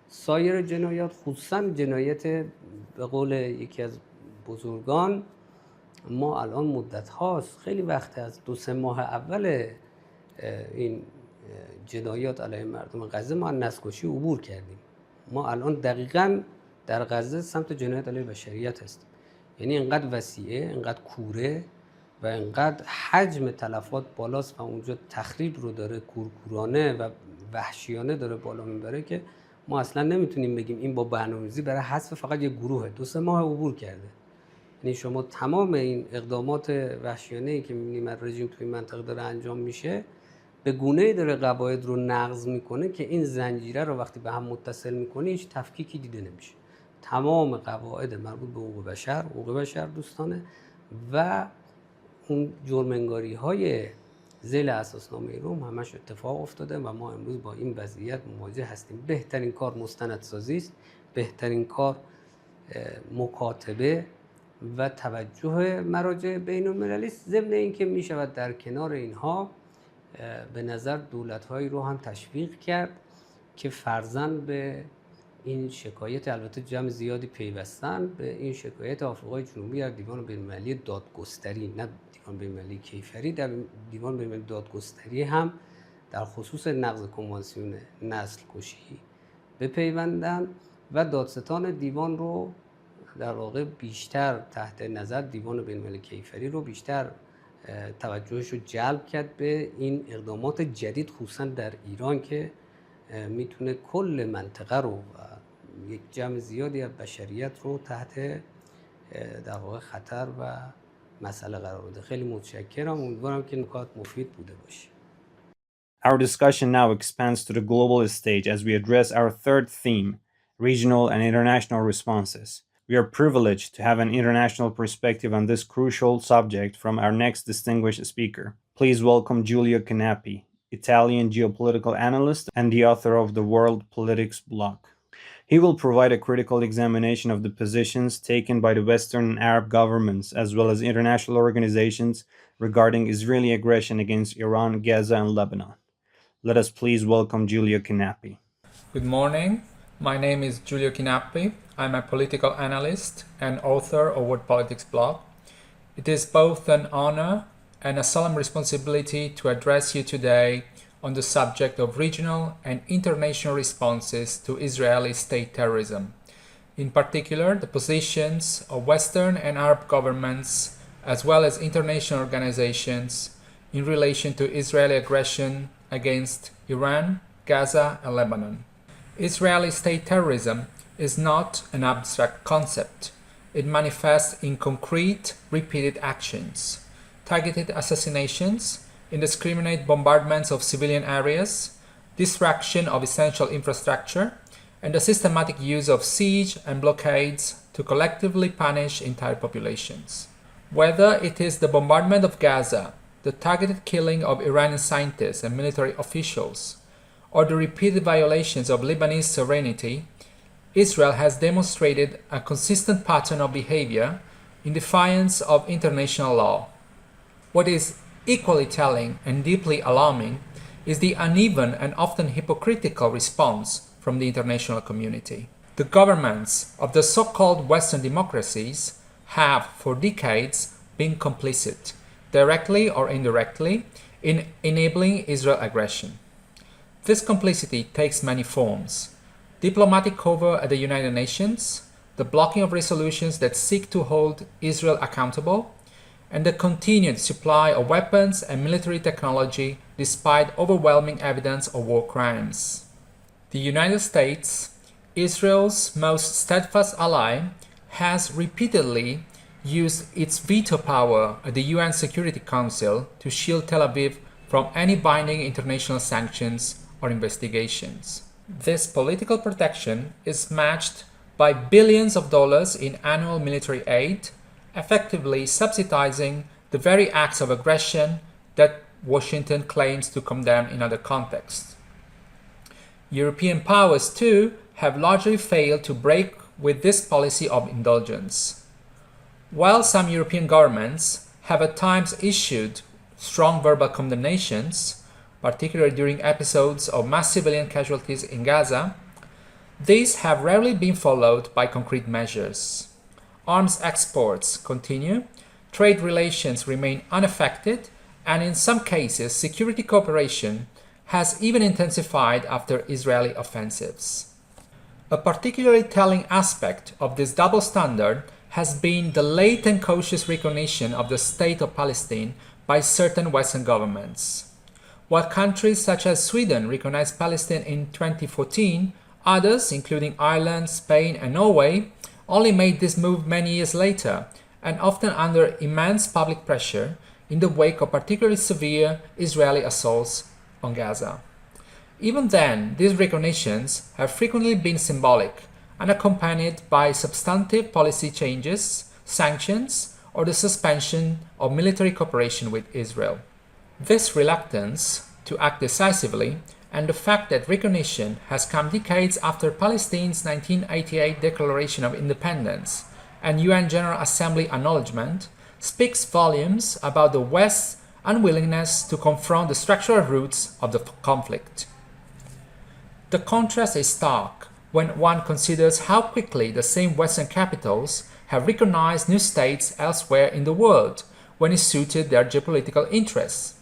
سایر جنایات، خصوصا جنایت به قول یکی از بزرگان، ما الان مدت هاست، خیلی وقت از 2-3 ماه اول این جنایات علیه مردم غزه ما از نسل‌کشی عبور کردیم. ما الان دقیقاً در غزه سمت جنایت علیه بشریت هستیم. یعنی اینقدر وسیعه، اینقدر کوره و اینقدر حجم تلفات بالاست و اونجا تخریب رو داره کورکورانه و وحشیانه داره بالا میبره که ما اصلا نمیتونیم بگیم این با برنامه‌ریزی برای حذف فقط یک گروهه 2-3 ماه عبور کرده. یعنی شما تمام این اقدامات وحشیانه‌ای که می‌بینیم از رژیم توی منطقه داره انجام میشه به گونه‌ای داره قواعد رو نقض میکنه که این زنجیره رو وقتی به هم متصل میکنه هیچ تفکیکی دیده نمیشه. تمام قواعد مربوط به حقوق بشر دوستانه و اون جرم‌انگاری‌های ذیل اساسنامه روم همش اتفاق افتاده و ما امروز با این وضعیت مواجه هستیم. بهترین کار مستندسازی است، بهترین کار مکاتبه و توجه مراجع بین‌المللی است. ضمن اینکه میشود در کنار اینها به نظر دولت‌هایی رو هم تشویق کرد که فرضاً به این شکایت، البته جمع زیادی پیوستن به این شکایت آفریقای جنوبی در دیوان بین‌المللی دادگستری، نه دیوان بین‌المللی کیفری، در دیوان بین‌المللی دادگستری هم در خصوص نقض کنوانسیون نسل کشی بپیوندن و دادستان دیوان رو در واقع بیشتر تحت نظر، دیوان بین‌المللی کیفری رو بیشتر توجهش رو جلب کرد به این اقدامات جدید، خصوصا در ایران که میتونه کل منطقه رو و یک جمع زیادی از بشریت رو تحت در واقع خطر و مسئله قرار بده. خیلی متشکرم، امیدوارم که نکات مفید بوده باشه. Our discussion now expands to the global stage as we address our third theme, regional and international responses. We are privileged to have an international perspective on this crucial subject from our next distinguished speaker. Please welcome Giulio Canapi, Italian geopolitical analyst and the author of the World Politics blog. He will provide a critical examination of the positions taken by the Western and Arab governments as well as international organizations regarding Israeli aggression against Iran, Gaza, and Lebanon. Let us please welcome Giulio Canapi. Good morning. My name is Giulio Canapi. I'm a political analyst and author of World Politics blog. It is both an honor and a solemn responsibility to address you today on the subject of regional and international responses to Israeli state terrorism. In particular, the positions of Western and Arab governments, as well as international organizations, in relation to Israeli aggression against Iran, Gaza, and Lebanon. Israeli state terrorism is not an abstract concept. It manifests in concrete, repeated actions, targeted assassinations, indiscriminate bombardments of civilian areas, destruction of essential infrastructure, and the systematic use of siege and blockades to collectively punish entire populations. Whether it is the bombardment of Gaza, the targeted killing of Iranian scientists and military officials, or the repeated violations of Lebanese sovereignty, Israel has demonstrated a consistent pattern of behavior in defiance of international law. What is equally telling and deeply alarming is the uneven and often hypocritical response from the international community. The governments of the so-called Western democracies have for decades been complicit, directly or indirectly, in enabling Israel aggression. This complicity takes many forms: diplomatic cover at the United Nations, the blocking of resolutions that seek to hold Israel accountable, and the continued supply of weapons and military technology despite overwhelming evidence of war crimes. The United States, Israel's most steadfast ally, has repeatedly used its veto power at the UN Security Council to shield Tel Aviv from any binding international sanctions or investigations. This political protection is matched by billions of dollars in annual military aid, effectively subsidizing the very acts of aggression that Washington claims to condemn in other contexts. European powers, too, have largely failed to break with this policy of indulgence. While some European governments have at times issued strong verbal condemnations, particularly during episodes of mass civilian casualties in Gaza, these have rarely been followed by concrete measures. Arms exports continue, trade relations remain unaffected, and in some cases, security cooperation has even intensified after Israeli offensives. A particularly telling aspect of this double standard has been the late and cautious recognition of the State of Palestine by certain Western governments. While countries such as Sweden recognized Palestine in 2014, others, including Ireland, Spain, and Norway, only made this move many years later, and often under immense public pressure in the wake of particularly severe Israeli assaults on Gaza. Even then, these recognitions have frequently been symbolic, unaccompanied by substantive policy changes, sanctions, or the suspension of military cooperation with Israel. This reluctance to act decisively and the fact that recognition has come decades after Palestine's 1988 Declaration of Independence and UN General Assembly acknowledgement speaks volumes about the West's unwillingness to confront the structural roots of the conflict. The contrast is stark when one considers how quickly the same Western capitals have recognized new states elsewhere in the world when it suited their geopolitical interests.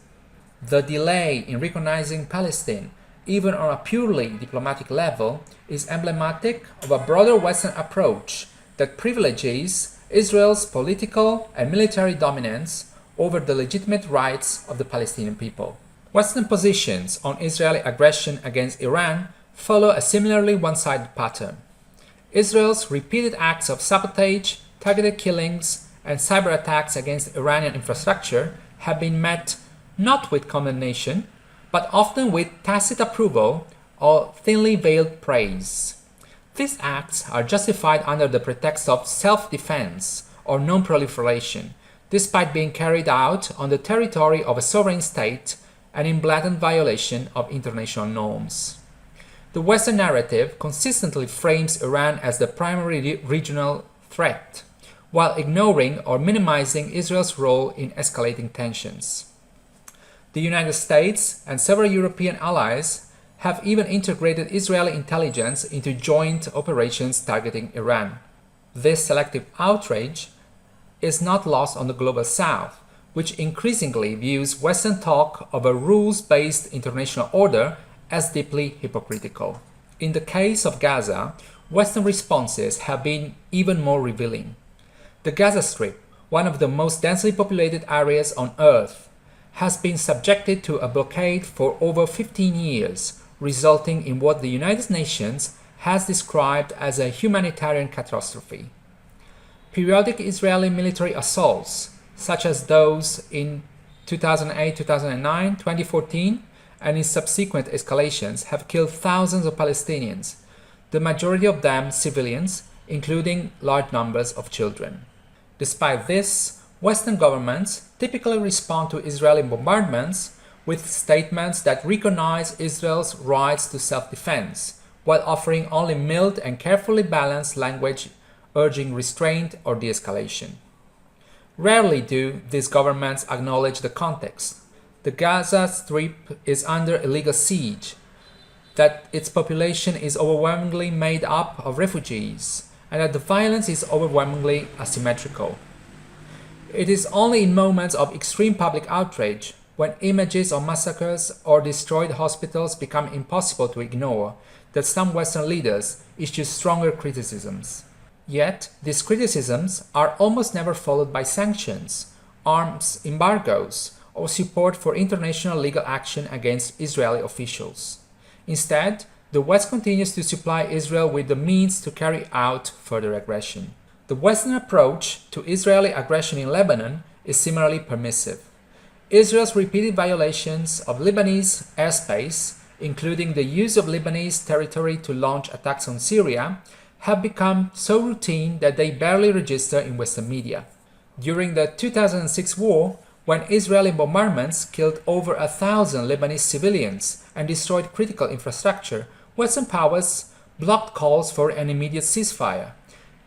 The delay in recognizing Palestine, even on a purely diplomatic level, is emblematic of a broader Western approach that privileges Israel's political and military dominance over the legitimate rights of the Palestinian people. Western positions on Israeli aggression against Iran follow a similarly one-sided pattern. Israel's repeated acts of sabotage, targeted killings, and cyber attacks against Iranian infrastructure have been met not with condemnation, but often with tacit approval or thinly veiled praise. These acts are justified under the pretext of self-defense or non-proliferation, despite being carried out on the territory of a sovereign state and in blatant violation of international norms. The Western narrative consistently frames Iran as the primary regional threat, while ignoring or minimizing Israel's role in escalating tensions. The United States and several European allies have even integrated Israeli intelligence into joint operations targeting Iran. This selective outrage is not lost on the global South, which increasingly views Western talk of a rules-based international order as deeply hypocritical. In the case of Gaza, Western responses have been even more revealing. The Gaza Strip, one of the most densely populated areas on Earth, has been subjected to a blockade for over 15 years, resulting in what the United Nations has described as a humanitarian catastrophe. Periodic Israeli military assaults, such as those in 2008, 2009, 2014, and in subsequent escalations, have killed thousands of Palestinians, the majority of them civilians, including large numbers of children. Despite this, Western governments typically respond to Israeli bombardments with statements that recognize Israel's rights to self-defense, while offering only mild and carefully balanced language urging restraint or de-escalation. Rarely do these governments acknowledge the context. The Gaza Strip is under illegal siege, that its population is overwhelmingly made up of refugees, and that the violence is overwhelmingly asymmetrical. It is only in moments of extreme public outrage, when images of massacres or destroyed hospitals become impossible to ignore, that some Western leaders issue stronger criticisms. Yet, these criticisms are almost never followed by sanctions, arms embargoes, or support for international legal action against Israeli officials. Instead, the West continues to supply Israel with the means to carry out further aggression. The Western approach to Israeli aggression in Lebanon is similarly permissive. Israel's repeated violations of Lebanese airspace, including the use of Lebanese territory to launch attacks on Syria, have become so routine that they barely register in Western media. During the 2006 war, when Israeli bombardments killed over 1,000 Lebanese civilians and destroyed critical infrastructure, Western powers blocked calls for an immediate ceasefire,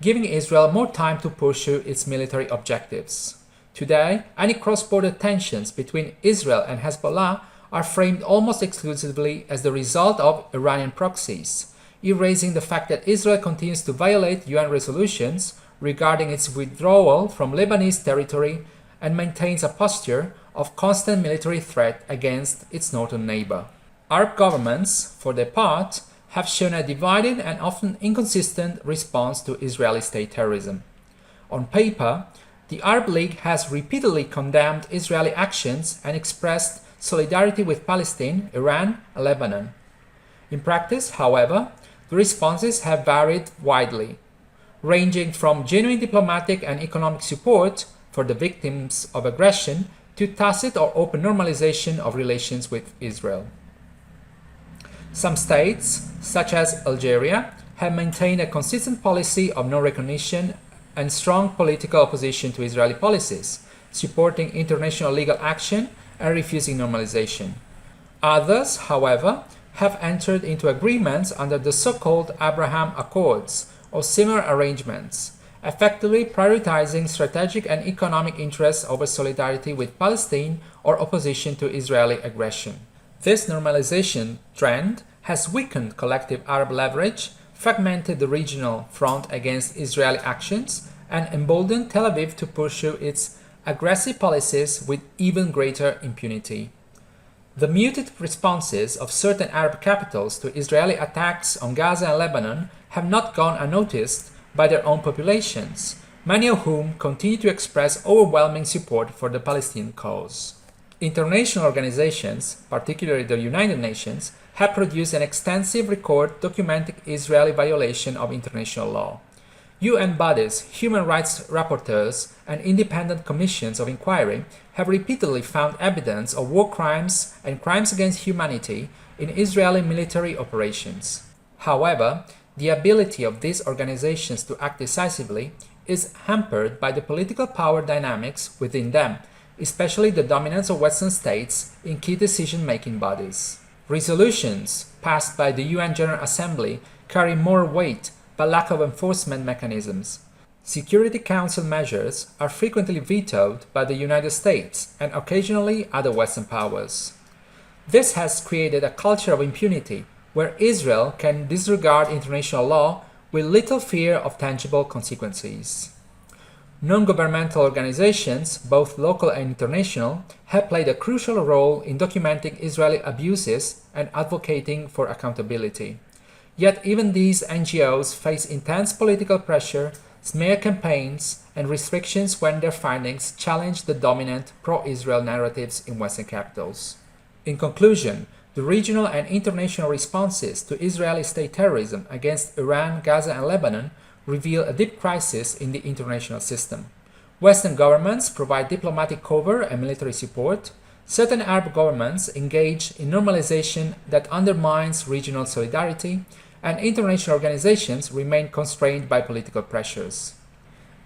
giving Israel more time to pursue its military objectives. Today, any cross-border tensions between Israel and Hezbollah are framed almost exclusively as the result of Iranian proxies, erasing the fact that Israel continues to violate UN resolutions regarding its withdrawal from Lebanese territory and maintains a posture of constant military threat against its northern neighbor. Arab governments, for their part, have shown a divided and often inconsistent response to Israeli state terrorism. On paper, the Arab League has repeatedly condemned Israeli actions and expressed solidarity with Palestine, Iran, and Lebanon. In practice, however, the responses have varied widely. ranging from genuine diplomatic and economic support for the victims of aggression to tacit or open normalization of relations with Israel. Some states, such as Algeria, have maintained a consistent policy of non-recognition and strong political opposition to Israeli policies, supporting international legal action and refusing normalization. Others, however, have entered into agreements under the so-called Abraham Accords or similar arrangements, effectively prioritizing strategic and economic interests over solidarity with Palestine or opposition to Israeli aggression. This normalization trend has weakened collective Arab leverage, fragmented the regional front against Israeli actions, and emboldened Tel Aviv to pursue its aggressive policies with even greater impunity. The muted responses of certain Arab capitals to Israeli attacks on Gaza and Lebanon have not gone unnoticed by their own populations, many of whom continue to express overwhelming support for the Palestinian cause. International organizations, particularly the United Nations, have produced an extensive record documenting Israeli violation of international law. UN bodies, human rights rapporteurs, and independent commissions of inquiry have repeatedly found evidence of war crimes and crimes against humanity in Israeli military operations. However, the ability of these organizations to act decisively is hampered by the political power dynamics within them, especially the dominance of Western states in key decision-making bodies. Resolutions passed by the UN General Assembly carry more weight but lack of enforcement mechanisms. Security Council measures are frequently vetoed by the United States and occasionally other Western powers. This has created a culture of impunity where Israel can disregard international law with little fear of tangible consequences. Non-governmental organizations, both local and international, have played a crucial role in documenting Israeli abuses and advocating for accountability. Yet even these NGOs face intense political pressure, smear campaigns, and restrictions when their findings challenge the dominant pro-Israel narratives in Western capitals. In conclusion, the regional and international responses to Israeli state terrorism against Iran, Gaza, and Lebanon reveal a deep crisis in the international system. Western governments provide diplomatic cover and military support. Certain Arab governments engage in normalization that undermines regional solidarity, and international organizations remain constrained by political pressures.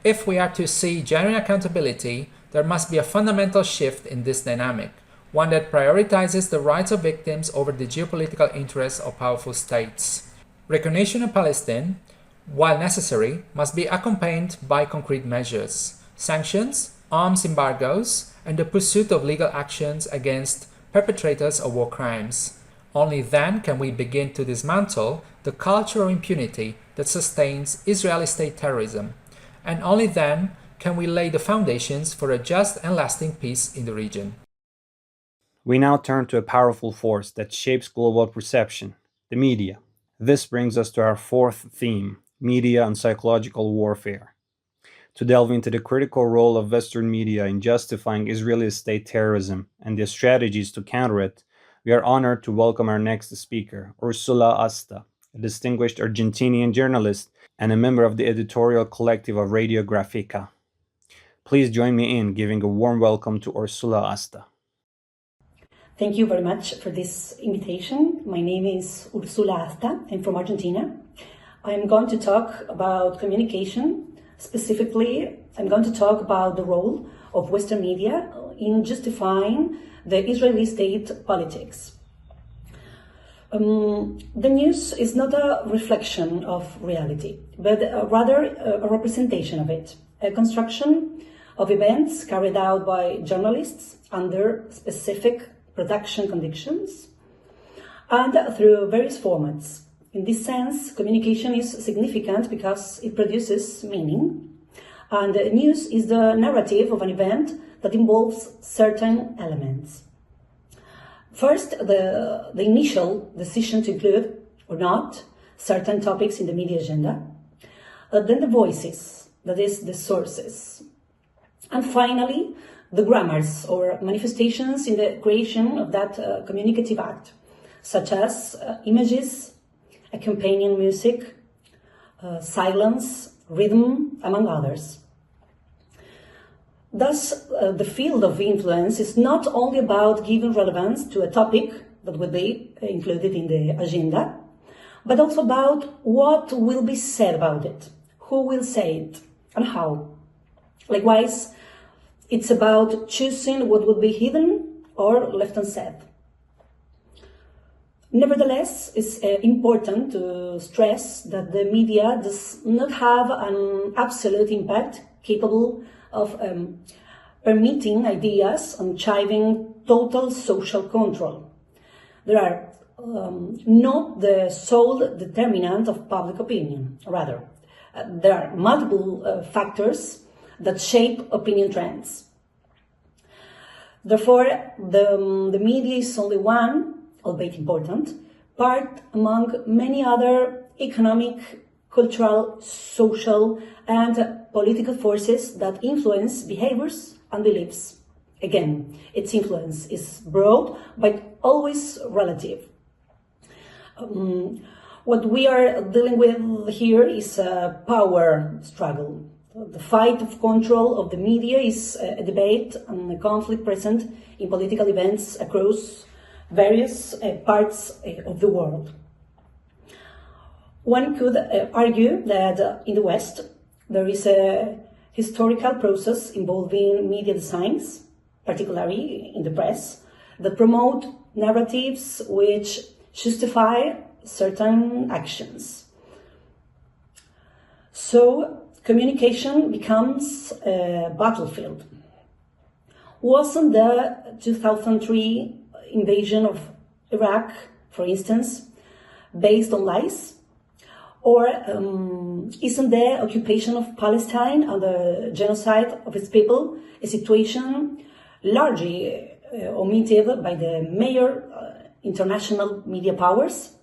If we are to see genuine accountability, there must be a fundamental shift in this dynamic, one that prioritizes the rights of victims over the geopolitical interests of powerful states. Recognition of Palestine, while necessary, must be accompanied by concrete measures, sanctions, arms embargoes, and the pursuit of legal actions against perpetrators of war crimes. Only then can we begin to dismantle the culture of impunity that sustains Israeli state terrorism, and only then can we lay the foundations for a just and lasting peace in the region. We now turn to a powerful force that shapes global perception, the media. This brings us to our fourth theme, media and psychological warfare. To delve into the critical role of Western media in justifying Israeli state terrorism and their strategies to counter it, we are honored to welcome our next speaker, Ursula Asta, a distinguished Argentinian journalist and a member of the editorial collective of Radio Grafica. Please join me in giving a warm welcome to Ursula Asta. Thank you very much for this invitation. My name is Ursula Asta. I'm from Argentina. I'm going to talk about communication. Specifically, I'm going to talk about the role of Western media in justifying the Israeli state politics. The news is not a reflection of reality, but rather a representation of it, a construction of events carried out by journalists under specific production conditions and through various formats. In this sense, communication is significant because it produces meaning, and news is the narrative of an event that involves certain elements. First, the initial decision to include or not certain topics in the media agenda, then the voices, that is, the sources, and finally, the grammars or manifestations in the creation of that communicative act, such as images, accompanying music, silence, rhythm, among others. Thus, the field of influence is not only about giving relevance to a topic that will be included in the agenda, but also about what will be said about it, who will say it, and how. Likewise, it's about choosing what will be hidden or left unsaid. Nevertheless, it's important to stress that the media does not have an absolute impact capable of permitting ideas and achieving total social control. They are not the sole determinant of public opinion. Rather, there are multiple factors that shape opinion trends. Therefore, the media is only one, albeit important, part among many other economic, cultural, social, and political forces that influence behaviors and beliefs. Again, its influence is broad, but always relative. What we are dealing with here is a power struggle. The fight of control of the media is a debate and a conflict present in political events across various parts of the world. One could argue that in the West there is a historical process involving media designs, particularly in the press, that promote narratives which justify certain actions. So communication becomes a battlefield. Wasn't the 2003 invasion of Iraq, for instance, based on lies? Or isn't the occupation of Palestine and the genocide of its people a situation largely omitted by the major international media powers?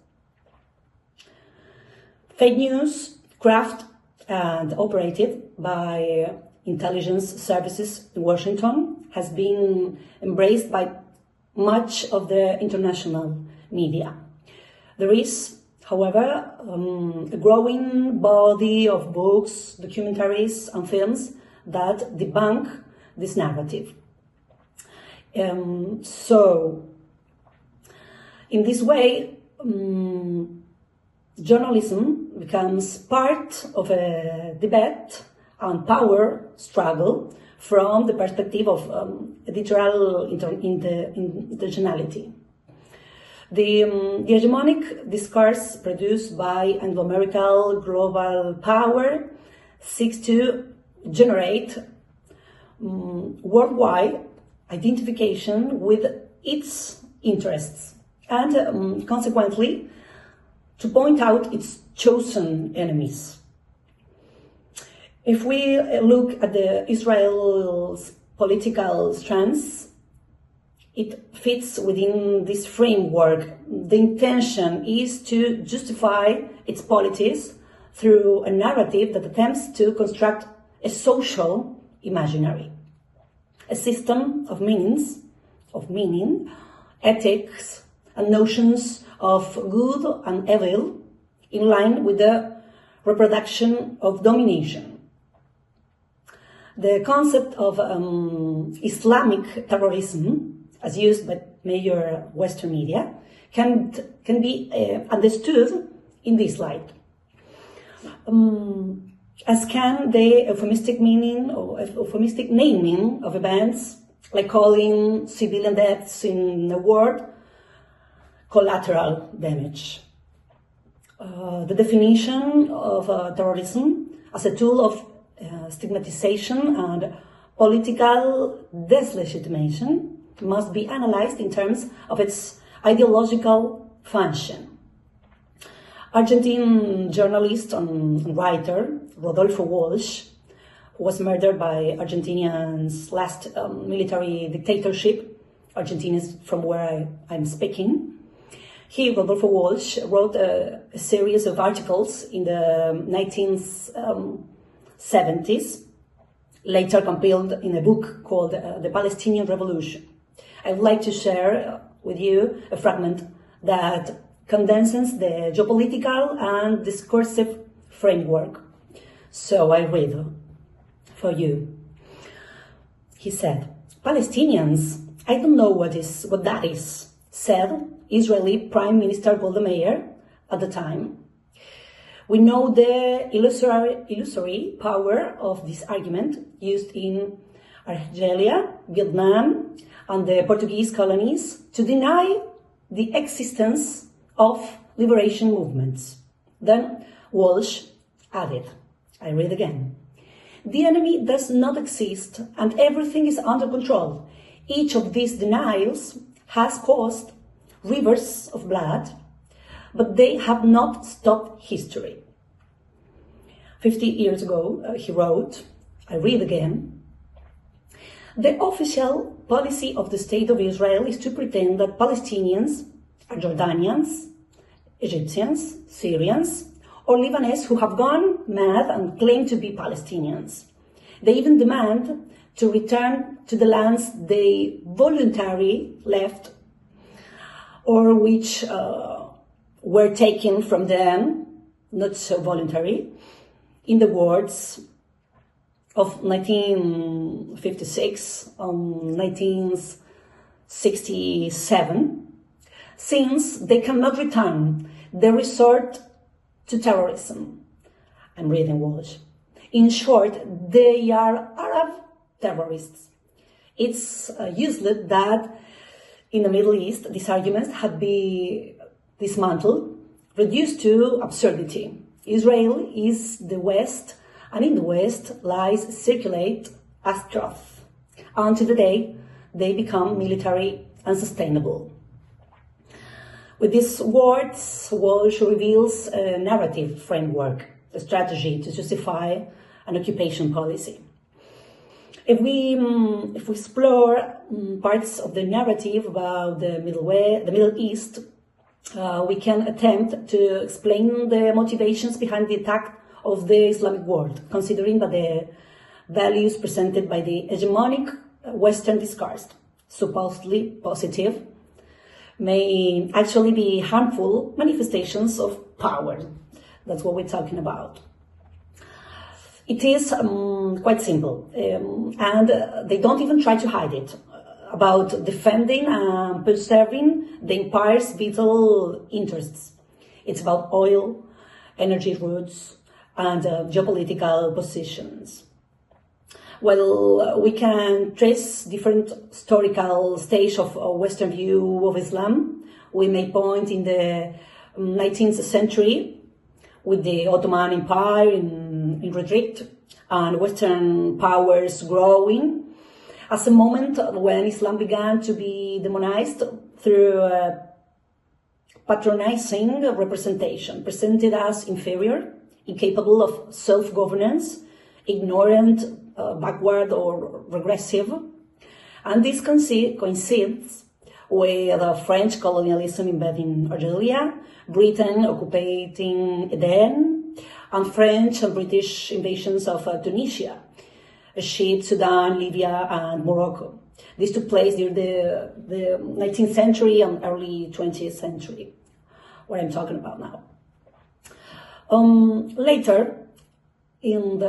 Fake news, crafted and operated by intelligence services in Washington, has been embraced by much of the international media. There is, however, a growing body of books, documentaries, and films that debunk this narrative. So, in this way, journalism becomes part of a debate and power struggle from the perspective of editorial intentionality. The hegemonic discourse produced by Anglo-American global power seeks to generate worldwide identification with its interests and consequently to point out its chosen enemies. If we look at Israel's political strands, it fits within this framework. The intention is to justify its politics through a narrative that attempts to construct a social imaginary, a system of meaning, ethics, and notions of good and evil in line with the reproduction of domination. The concept of Islamic terrorism, as used by major Western media, can be understood in this light. As can the euphemistic meaning or euphemistic naming of events, like calling civilian deaths in a war collateral damage. The definition of terrorism as a tool of stigmatization and political deslegitimation must be analyzed in terms of its ideological function. Argentine journalist and writer Rodolfo Walsh, who was murdered by Argentinians' last military dictatorship, Argentina is from where I'm speaking. Rodolfo Walsh, wrote a series of articles in the 1970s, later compiled in a book called The Palestinian Revolution. I would like to share with you a fragment that condenses the geopolitical and discursive framework. So I read for you. He said, Palestinians, I don't know what that is, said Israeli Prime Minister Golda Meir at the time. We know the illusory power of this argument used in Algeria, Vietnam, and the Portuguese colonies to deny the existence of liberation movements. Then Walsh added, I read again, the enemy does not exist and everything is under control. Each of these denials has caused rivers of blood, but they have not stopped history. 50 years ago, he wrote, I read again, the official policy of the State of Israel is to pretend that Palestinians are Jordanians, Egyptians, Syrians, or Lebanese who have gone mad and claim to be Palestinians. They even demand to return to the lands they voluntarily left or which were taken from them, not so voluntary, in the words of 1956 and 1967, since they cannot return, they resort to terrorism. I'm reading Walsh. In short, they are Arab terrorists. It's useless that in the Middle East, these arguments had been dismantled, reduced to absurdity. Israel is the West, and in the West, lies circulate as truth. Until the day they become military unsustainable. With these words, Walsh reveals a narrative framework, a strategy to justify an occupation policy. If we explore parts of the narrative about the Middle East, we can attempt to explain the motivations behind the attack of the Islamic world, considering that the values presented by the hegemonic Western discourse, supposedly positive, may actually be harmful manifestations of power. That's what we're talking about. It is quite simple, and they don't even try to hide it, about defending and preserving the empire's vital interests. It's about oil, energy routes, and geopolitical positions. Well, we can trace different historical stage of a Western view of Islam. We may point in the 19th century with the Ottoman Empire in retreat and Western powers growing as a moment when Islam began to be demonized through patronizing representation, presented as inferior, incapable of self-governance, ignorant, backward or regressive. And this coincides with French colonialism invading Algeria, Britain occupying Eden, and French and British invasions of Tunisia, Egypt, Sudan, Libya, and Morocco. This took place during the 19th century and early 20th century, what I'm talking about now. Later, in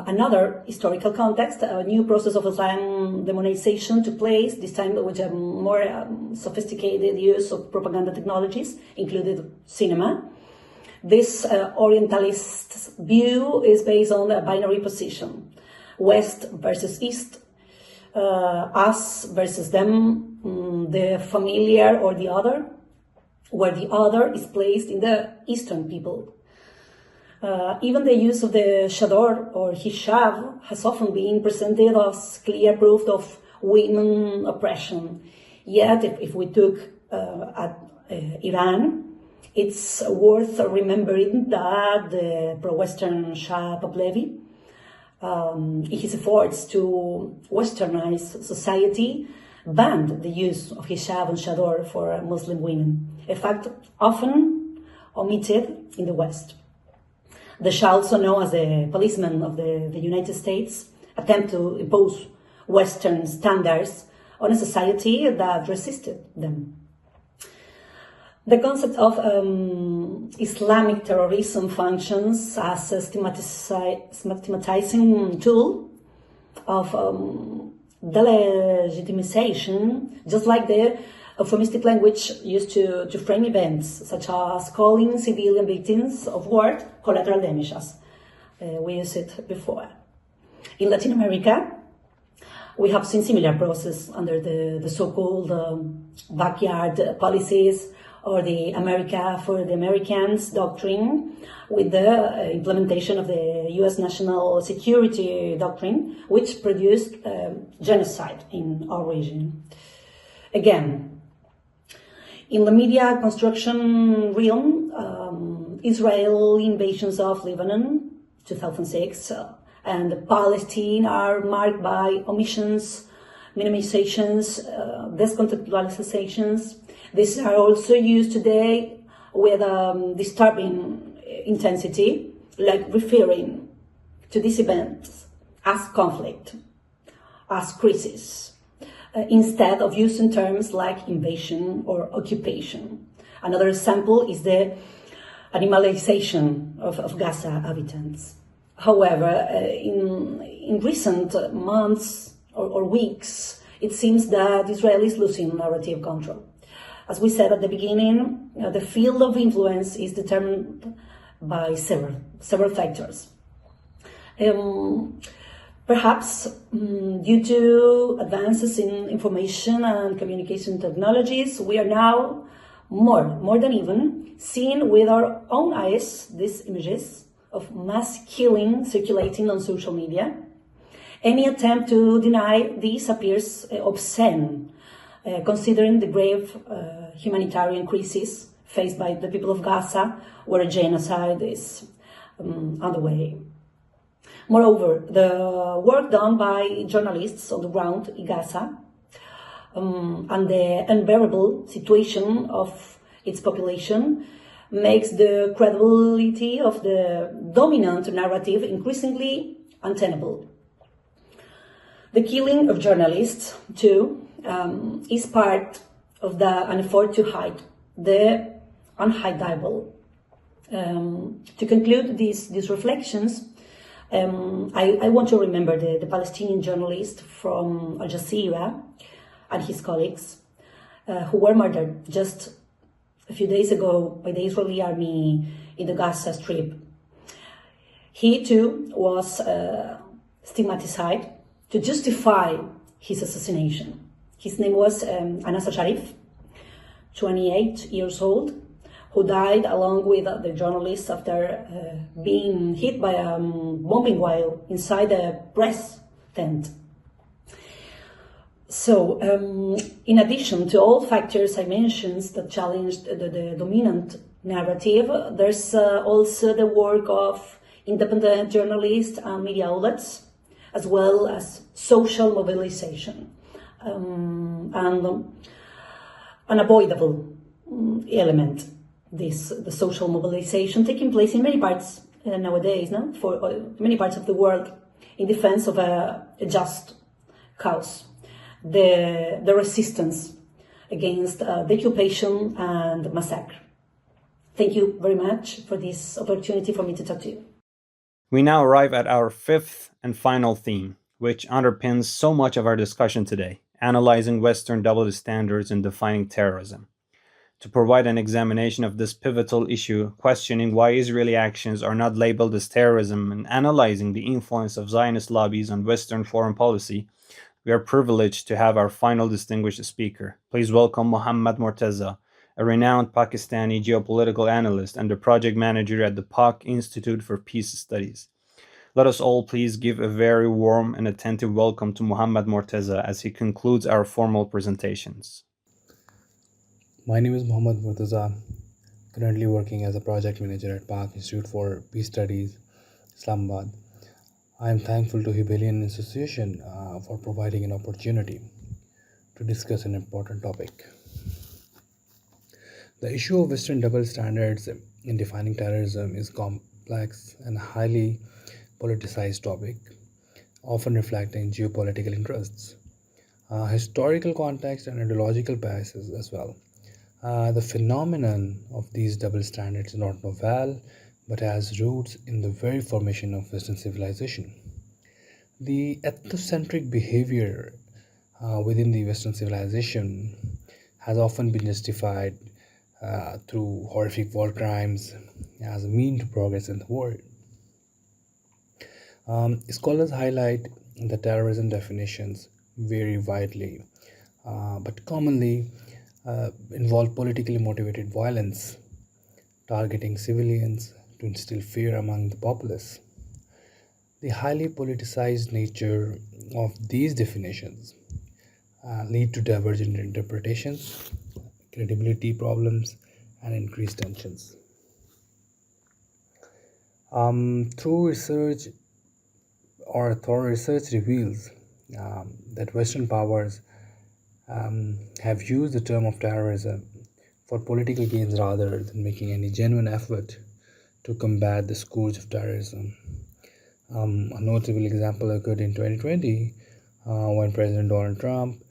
another historical context, a new process of Islam demonization took place, this time with a more sophisticated use of propaganda technologies, including cinema. This Orientalist view is based on a binary position, West versus East, us versus them, the familiar or the other, where the other is placed in the Eastern people. Even the use of the chador or hijab has often been presented as clear proof of women oppression. Yet, if we took at Iran, it's worth remembering that the pro-Western Shah Pahlavi, in his efforts to westernize society, banned the use of hijab and chador for Muslim women, a fact often omitted in the West. The Shah, also known as the policeman of the United States, attempt to impose Western standards on a society that resisted them. The concept of Islamic terrorism functions as a stigmatizing tool of delegitimization, just like the euphemistic language used to frame events, such as calling civilian victims of war collateral damages. We used it before. In Latin America, we have seen similar process under the so-called backyard policies, or the America for the Americans doctrine, with the implementation of the US national security doctrine, which produced genocide in our region. Again, in the media construction realm, Israel invasions of Lebanon, 2006, and Palestine are marked by omissions, minimizations, descontextualizations. These are also used today with disturbing intensity, like referring to these events as conflict, as crisis, instead of using terms like invasion or occupation. Another example is the animalization of Gaza inhabitants. However, in recent months or weeks, it seems that Israel is losing narrative control. As we said at the beginning, the field of influence is determined by several factors. Perhaps due to advances in information and communication technologies, we are now more than even seeing with our own eyes these images of mass killing circulating on social media. Any attempt to deny this appears obscene, considering the grave humanitarian crisis faced by the people of Gaza, where a genocide is underway. Moreover, the work done by journalists on the ground in Gaza and the unbearable situation of its population makes the credibility of the dominant narrative increasingly untenable. The killing of journalists, too, is part of an effort to hide the unhideable. To conclude these reflections, I want to remember the Palestinian journalist from Al Jazeera and his colleagues who were murdered just a few days ago by the Israeli army in the Gaza Strip. He too was stigmatized to justify his assassination. His name was Anas Al-Sharif, 28 years old, who died along with the journalists after being hit by a bombing while inside a press tent. So, in addition to all factors I mentioned that challenged the dominant narrative, there's also the work of independent journalists and media outlets, as well as social mobilization, and unavoidable element. The social mobilization taking place in many parts nowadays, for many parts of the world, in defense of a just cause, the resistance against the occupation and massacre. Thank you very much for this opportunity for me to talk to you. We now arrive at our fifth and final theme, which underpins so much of our discussion today, analyzing Western double standards in defining terrorism. To provide an examination of this pivotal issue, questioning why Israeli actions are not labeled as terrorism and analyzing the influence of Zionist lobbies on Western foreign policy, we are privileged to have our final distinguished speaker. Please welcome Mohammad Mortaza, a renowned Pakistani geopolitical analyst and the project manager at the Pak Institute for Peace Studies. Let us all please give a very warm and attentive welcome to Mohammad Mortaza as he concludes our formal presentations. My name is Mohammad Mortaza, currently working as a project manager at Pak Institute for Peace Studies, Islamabad. I am thankful to Hابیلیان Association for providing an opportunity to discuss an important topic. The issue of Western double standards in defining terrorism is complex and highly politicized topic, often reflecting geopolitical interests, historical context, and ideological biases as well. The phenomenon of these double standards is not novel, but has roots in the very formation of Western civilization. The ethnocentric behavior within the Western civilization has often been justified through horrific war crimes as a mean to progress in the world. Scholars highlight that terrorism definitions vary widely, but commonly involve politically motivated violence, targeting civilians to instill fear among the populace. The highly politicized nature of these definitions lead to divergent interpretations, credibility problems, and increased tensions. Through research thorough research reveals that Western powers have used the term of terrorism for political gains rather than making any genuine effort to combat the scourge of terrorism. A notable example occurred in 2020 when President Donald Trump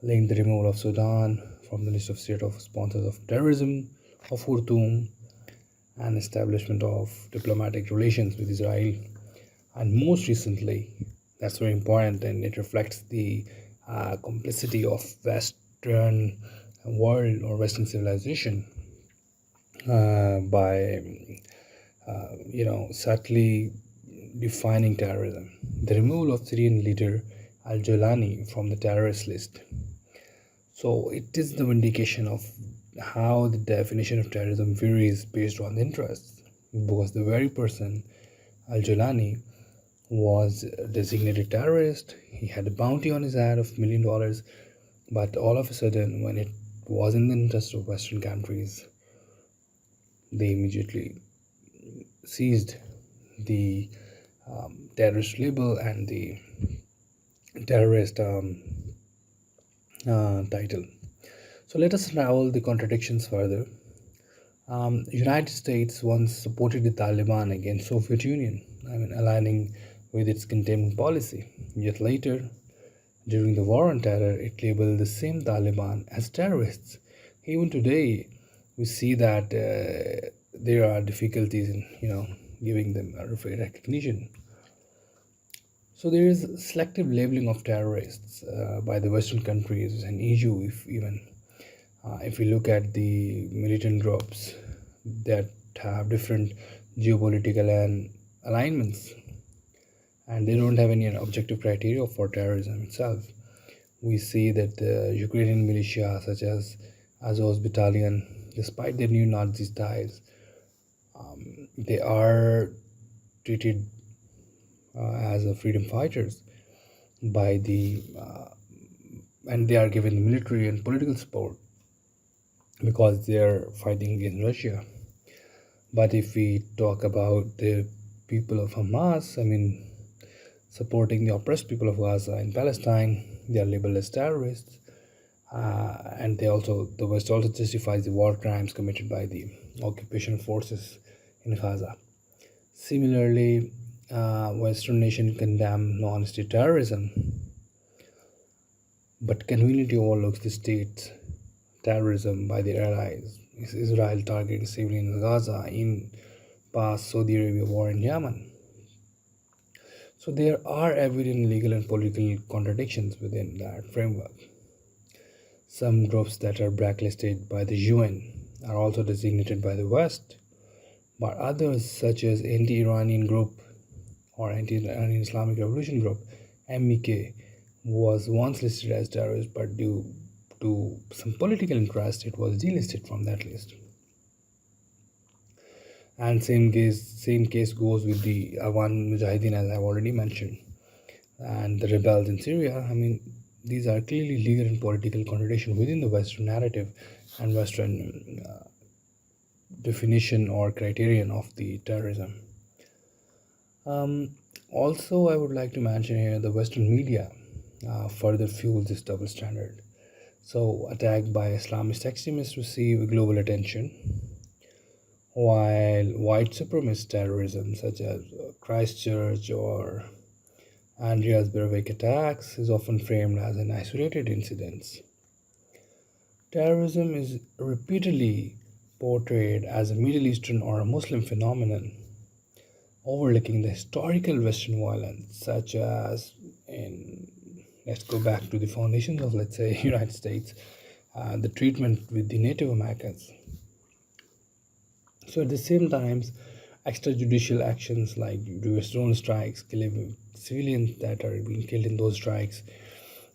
linked the removal of Sudan from the list of state of sponsors of terrorism of Khartoum and establishment of diplomatic relations with Israel. And most recently, that's very important, and it reflects the complicity of Western world or Western civilization by subtly defining terrorism. The removal of Syrian leader al-Jolani from the terrorist list. So it is the vindication of how the definition of terrorism varies based on the interests, because the very person al-Jolani was a designated terrorist. He had a bounty on his head of $1 million, but all of a sudden, when it was in the interest of Western countries, they immediately seized the terrorist label and the terrorist title. So let us unravel the contradictions further. United States once supported the Taliban against Soviet Union, aligning with its containment policy. Yet later, during the war on terror, it labeled the same Taliban as terrorists. Even today, we see that there are difficulties in giving them a recognition. So there is selective labeling of terrorists by the Western countries, an issue if we look at the militant groups that have different geopolitical and alignments, and they don't have any objective criteria for terrorism itself. We see that the Ukrainian militia, such as Azov Battalion, despite their neo-Nazi ties, they are treated as a freedom fighters by and they are given the military and political support because they are fighting against Russia. But if we talk about the people of Hamas, supporting the oppressed people of Gaza and Palestine, they are labeled as terrorists, and the West also justifies the war crimes committed by the occupation forces in Gaza. Similarly, Western nations condemn non-state terrorism, but conveniently overlooks the state terrorism by their allies. Israel targeting civilians in Gaza, in past Saudi Arabia war in Yemen. So there are evident legal and political contradictions within that framework. Some groups that are blacklisted by the UN are also designated by the West, but others such as anti-Iranian group or anti-Iranian Islamic Revolution group, MEK, was once listed as terrorist, but due to some political interest, it was delisted from that list. And same case goes with the عنوان Mujahideen, as I've already mentioned, and the rebels in Syria. These are clearly legal and political contradictions within the Western narrative and Western definition or criterion of the terrorism. Also, I would like to mention here the Western media further fuels this double standard. So, attack by Islamist extremists receive global attention, while white supremacist terrorism such as Christchurch or Andreas Breivik attacks is often framed as an isolated incident. Terrorism is repeatedly portrayed as a Middle Eastern or a Muslim phenomenon, overlooking the historical Western violence, such as let's go back to the foundations of, let's say, United States, the treatment with the Native Americans. So at the same time, extrajudicial actions like US drone strikes, killing civilians that are being killed in those strikes,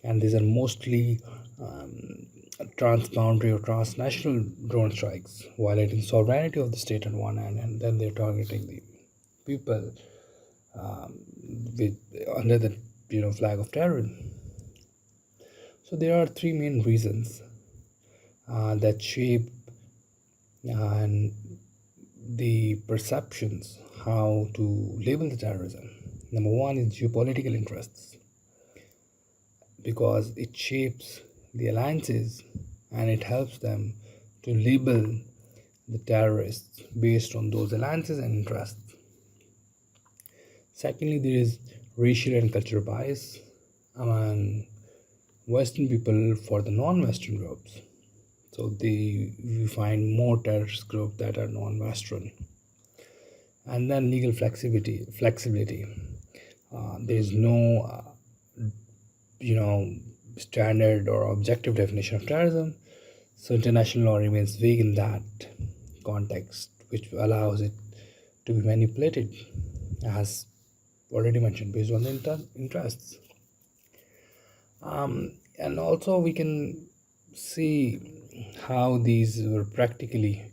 and these are mostly transboundary or transnational drone strikes, violating sovereignty of the state on one hand, and then they're targeting the people with under the flag of terrorism. So there are three main reasons that shape and the perceptions how to label the terrorism. Number one is geopolitical interests, because it shapes the alliances and it helps them to label the terrorists based on those alliances and interests. Secondly, there is racial and cultural bias among Western people for the non-Western groups. So we find more terrorist groups that are non-Western. And then legal flexibility. There is no standard or objective definition of terrorism. So international law remains vague in that context, which allows it to be manipulated, as already mentioned, based on the interests. And also we can see how these were practically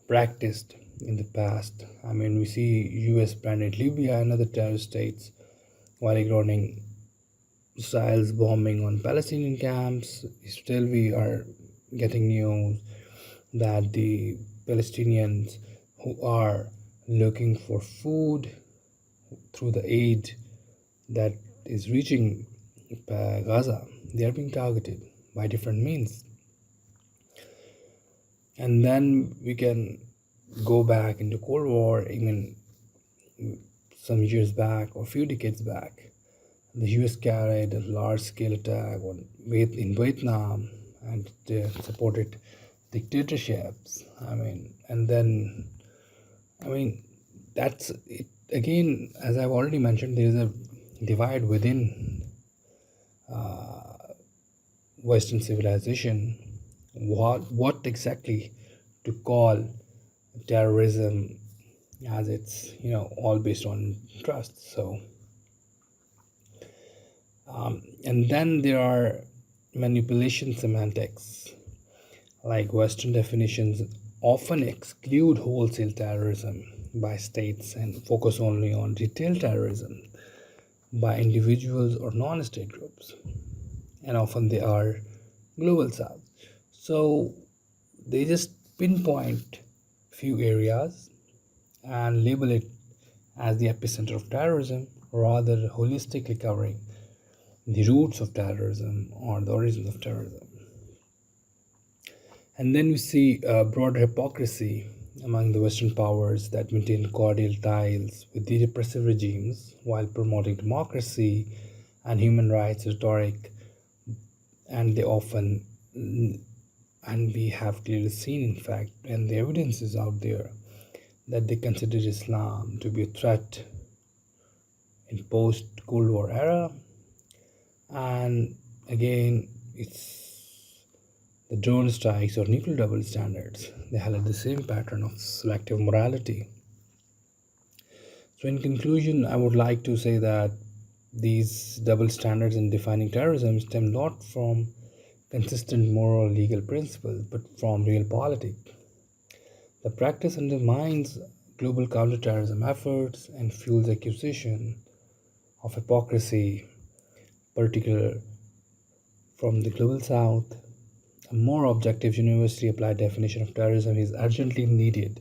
practiced in the past. I mean, we see US branded Libya and other terrorist states while ignoring Israel's bombing on Palestinian camps. Still, we are getting news that the Palestinians who are looking for food through the aid that is reaching Gaza, they are being targeted by different means. And then we can go back into Cold War, even some years back or few decades back. The US carried a large-scale attack in Vietnam and supported dictatorships. That's it. Again, as I've already mentioned, there is a divide within Western civilization. What exactly to call terrorism, as it's all based on trust. So and then there are manipulation semantics, like Western definitions often exclude wholesale terrorism by states and focus only on retail terrorism by individuals or non-state groups, and often they are global south. So they just pinpoint few areas and label it as the epicenter of terrorism, rather holistically covering the roots of terrorism or the origins of terrorism. And then we see a broader hypocrisy among the Western powers that maintain cordial ties with the repressive regimes while promoting democracy and human rights rhetoric, and they often, and we have clearly seen, in fact, and the evidence is out there, that they consider Islam to be a threat in post-Cold War era. And again, it's the drone strikes or nuclear double standards. They highlight the same pattern of selective morality. So in conclusion, I would like to say that these double standards in defining terrorism stem not from consistent moral legal principles, but from real politics. The practice undermines global counterterrorism efforts and fuels accusation of hypocrisy, particularly from the global south. A more objective, universally applied definition of terrorism is urgently needed,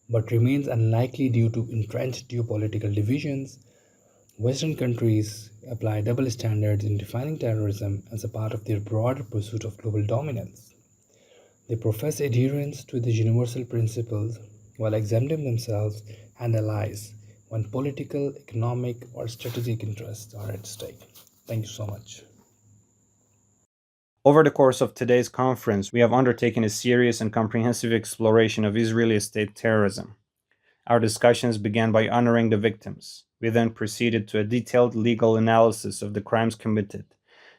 but remains unlikely due to entrenched geopolitical divisions. Western countries apply double standards in defining terrorism as a part of their broader pursuit of global dominance. They profess adherence to these universal principles while exempting themselves and allies when political, economic, or strategic interests are at stake. Thank you so much. Over the course of today's conference, we have undertaken a serious and comprehensive exploration of Israeli state terrorism. Our discussions began by honoring the victims. We then proceeded to a detailed legal analysis of the crimes committed,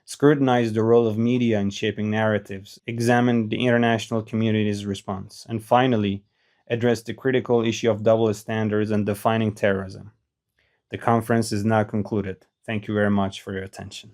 scrutinized the role of media in shaping narratives, examined the international community's response, and finally, addressed the critical issue of double standards and defining terrorism. The conference is now concluded. Thank you very much for your attention.